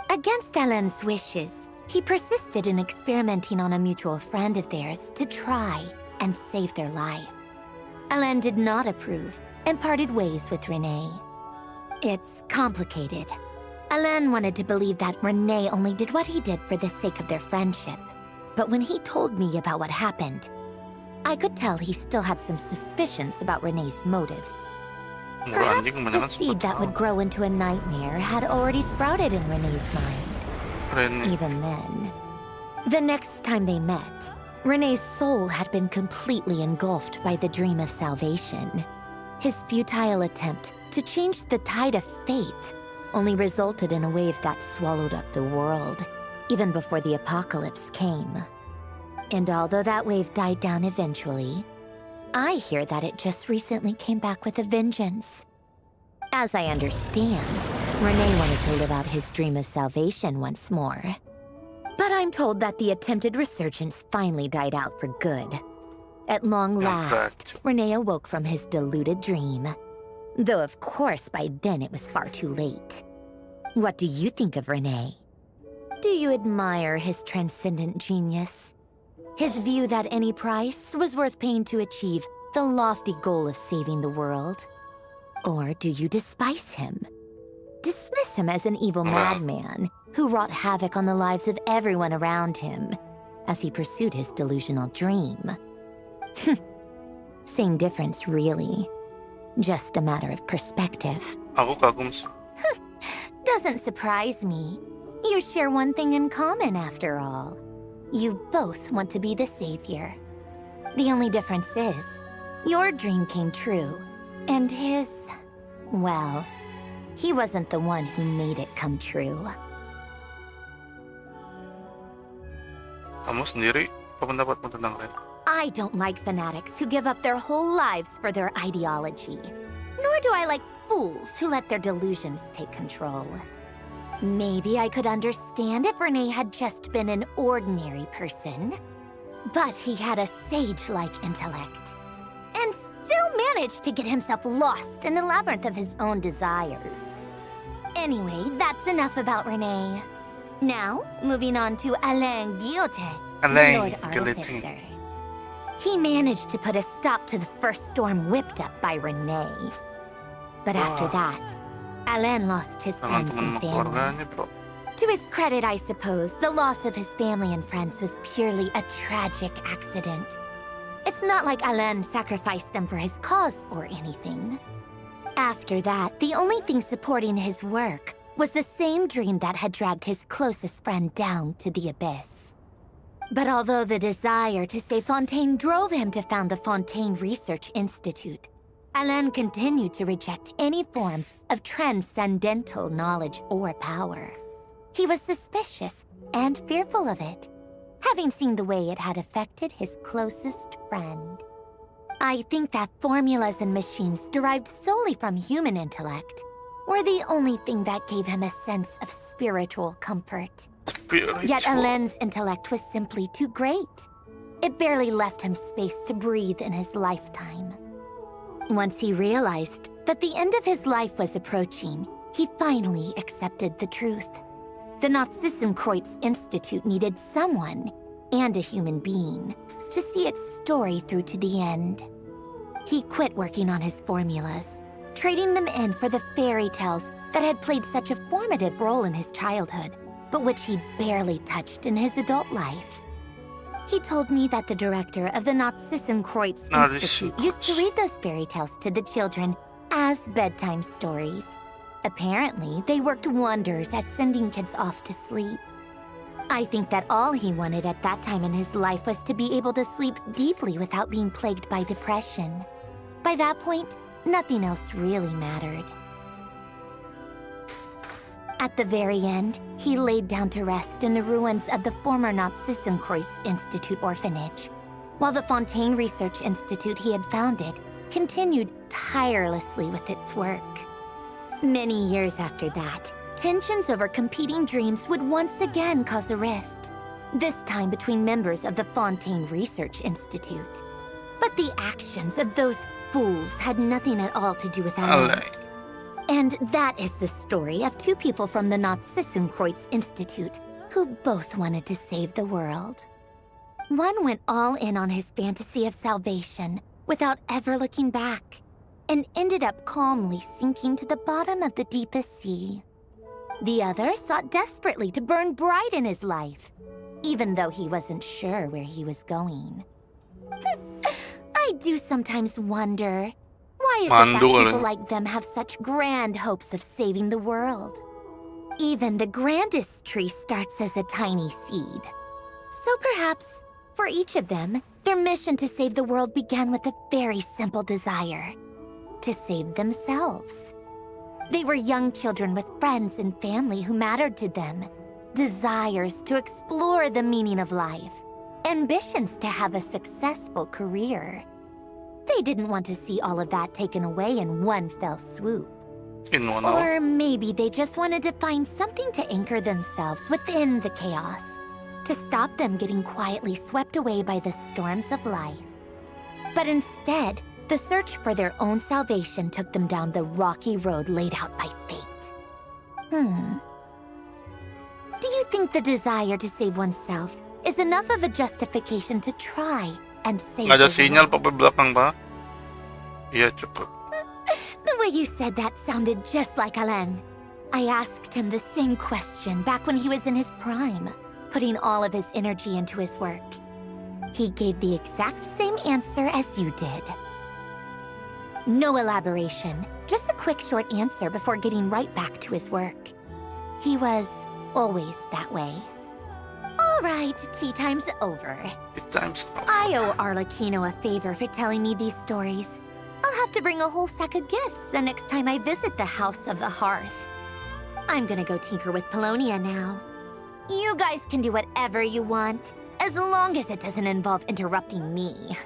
Against Alain's wishes, he persisted in experimenting on a mutual friend of theirs to try and save their life. Alain did not approve and parted ways with René. It's complicated. Alain wanted to believe that René only did what he did for the sake of their friendship. But when he told me about what happened, I could tell he still had some suspicions about René's motives. Perhaps the seed that would grow into a nightmare had already sprouted in René's mind. Even then. The next time they met, René's soul had been completely engulfed by the dream of salvation. His futile attempt to change the tide of fate only resulted in a wave that swallowed up the world, even before the apocalypse came. And although that wave died down eventually, I hear that it just recently came back with a vengeance. As I understand, René wanted to live out his dream of salvation once more. But I'm told that the attempted resurgence finally died out for good. At long last, René awoke from his deluded dream. Though of course by then it was far too late. What do you think of Renee? Do you admire his transcendent genius? His view that any price was worth paying to achieve the lofty goal of saving the world? Or do you despise him? Dismiss him as an evil madman who wrought havoc on the lives of everyone around him as he pursued his delusional dream? Same difference, really. Just a matter of perspective. Aku kagum sih. Doesn't surprise me. You share one thing in common, after all. You both want to be the savior. The only difference is, your dream came true, and his, well, he wasn't the one who made it come true. Kamu sendiri, apa pendapatmu tentang Ren? I don't like fanatics who give up their whole lives for their ideology. Nor do I like fools who let their delusions take control. Maybe I could understand if Renee had just been an ordinary person. But he had a sage-like intellect. And still managed to get himself lost in the labyrinth of his own desires. Anyway, that's enough about Renee. Now, moving on to Alain Guillotin, the Lord Artificer. He managed to put a stop to the first storm whipped up by Renee. But after that, Alain lost his friends and family. To his credit, I suppose, the loss of his family and friends was purely a tragic accident. It's not like Alain sacrificed them for his cause or anything. After that, the only thing supporting his work was the same dream that had dragged his closest friend down to the abyss. But although the desire to save Fontaine drove him to found the Fontaine Research Institute, Alain continued to reject any form of transcendental knowledge or power. He was suspicious and fearful of it, having seen the way it had affected his closest friend. I think that formulas and machines derived solely from human intellect were the only thing that gave him a sense of spiritual comfort. Yet Alain's intellect was simply too great. It barely left him space to breathe in his lifetime. Once he realized that the end of his life was approaching, he finally accepted the truth. The Nod-Krai Institute needed someone, and a human being, to see its story through to the end. He quit working on his formulas, trading them in for the fairy tales that had played such a formative role in his childhood, but which he barely touched in his adult life. He told me that the director of the Nod-Krai Institute used to read those fairy tales to the children as bedtime stories. Apparently, they worked wonders at sending kids off to sleep. I think that all he wanted at that time in his life was to be able to sleep deeply without being plagued by depression. By that point, nothing else really mattered. At the very end, he laid down to rest in the ruins of the former Nod-Krai Institute orphanage, while the Fontaine Research Institute he had founded continued tirelessly with its work. Many years after that, tensions over competing dreams would once again cause a rift, this time between members of the Fontaine Research Institute. But the actions of those fools had nothing at all to do with Alain. And that is the story of two people from the Nod-Krai Institute who both wanted to save the world. One went all in on his fantasy of salvation without ever looking back, and ended up calmly sinking to the bottom of the deepest sea. The other sought desperately to burn bright in his life, even though he wasn't sure where he was going. I do sometimes wonder, why is it that people like them have such grand hopes of saving the world? Even the grandest tree starts as a tiny seed. So perhaps, for each of them, their mission to save the world began with a very simple desire: to save themselves. They were young children with friends and family who mattered to them, desires to explore the meaning of life, ambitions to have a successful career. They didn't want to see all of that taken away in one fell swoop. Or maybe they just wanted to find something to anchor themselves within the chaos, to stop them getting quietly swept away by the storms of life. But instead, the search for their own salvation took them down the rocky road laid out by fate. Do you think the desire to save oneself is enough of a justification to try and save Nggak ada the sinyal world? Pak belakang Pak. Iya cukup. The way you said that sounded just like Alain. I asked him the same question back when he was in his prime, putting all of his energy into his work. He gave the exact same answer as you did. No elaboration, just a quick short answer before getting right back to his work. He was always that way. All right, tea time's over. Tea time's over. I owe Arlecchino a favor for telling me these stories. I'll have to bring a whole sack of gifts the next time I visit the House of the Hearth. I'm gonna go tinker with Polonia now. You guys can do whatever you want, as long as it doesn't involve interrupting me.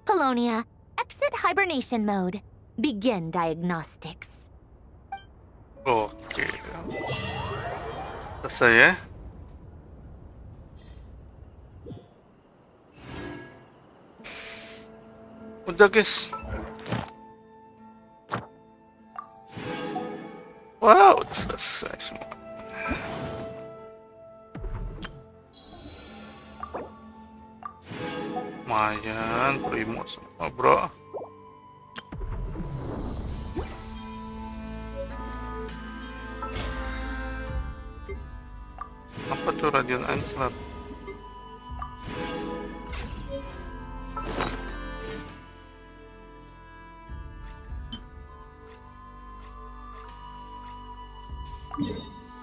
Polonia, exit hibernation mode. Begin diagnostics. Oke. Selesai ya. Udah guys. Wow, udah selesai semua. Lumayan, primo semua bro. Apa tuh Radiant Onslaught?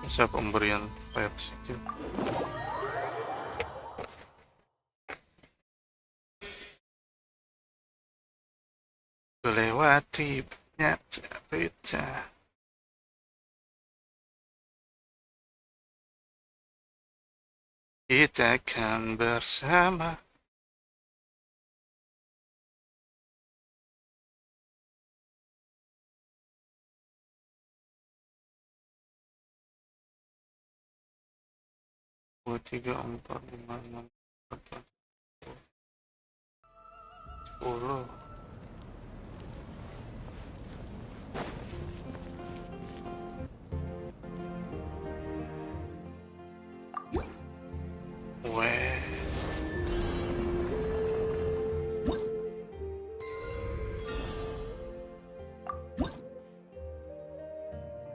Bisa pemberian fire skill. Lewati banyak cerita. Kita akan bersama. Dua, tiga, empat, lima, enam, tujuh, 10. Weh.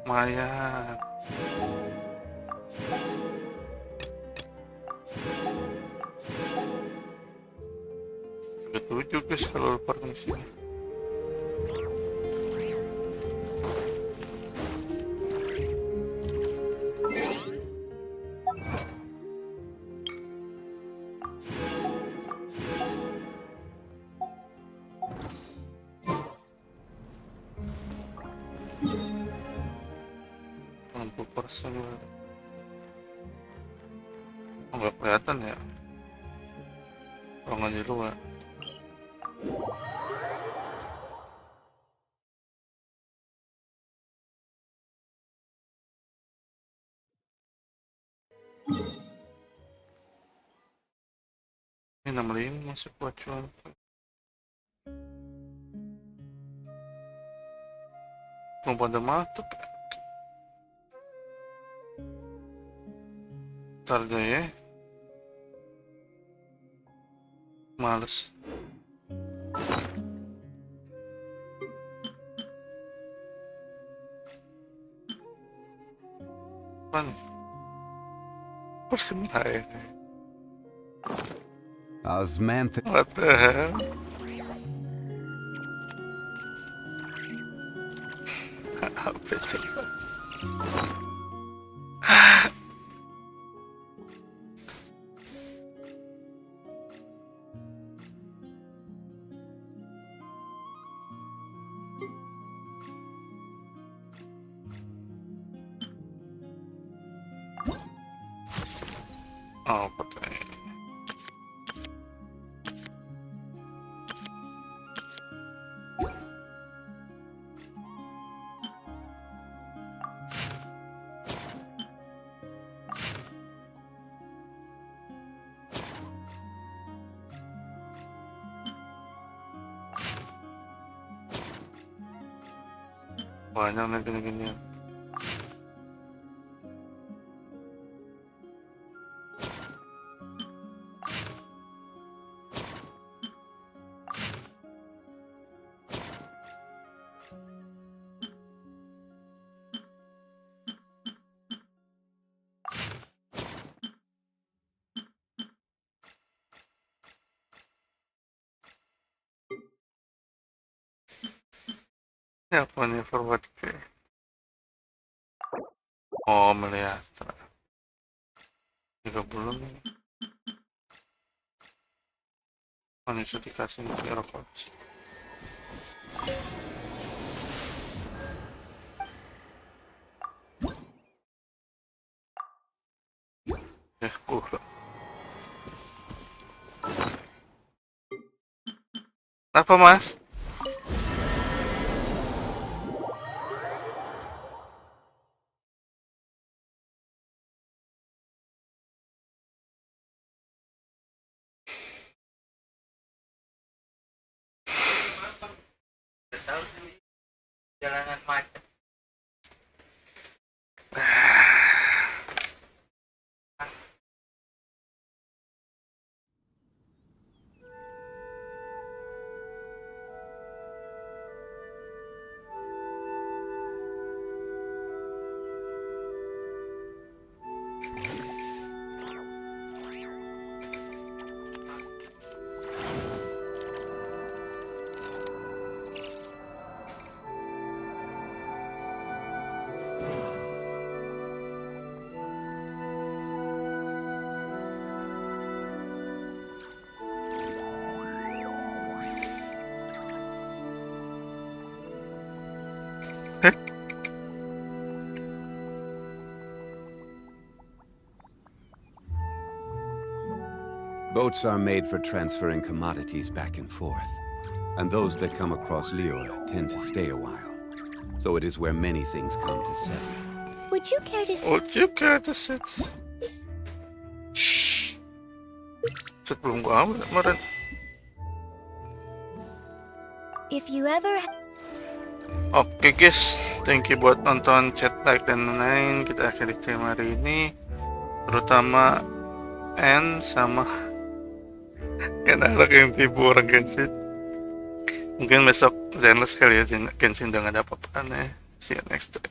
Lumayan. Betul juga guys kalau permisi. Oh, nggak kelihatan ya kalau nggak di luar. Ini 65 masih kuat cuan. Belum pada mantap ya. Ntar deh ya. Males. Apaan? Persembahan. What the hell? Apa coba? Oh, pakai. Banyak nih gini-gini. Ya apa nih forward ke? Oh, Mediashare. 30 nih. Oh, ini sudah dikasih nih rokok. Kurang. Apa mas? Jalanan macet. Boats are made for transferring commodities back and forth. And those that come across Lior tend to stay a while. So it is where many things come to settle. Would you care to sit? Would you care to sit? Shh. Sebelum gua kemarin. If you ever... Oke guys, thank you buat nonton, chat, like, dan lain-lain. Kita akhiri stream hari ini. Terutama N sama kan ada yang tipu orang Genshin. Mungkin besok Zenless kali ya, Genshin udah gak ada apa-apaan ya. See you next time.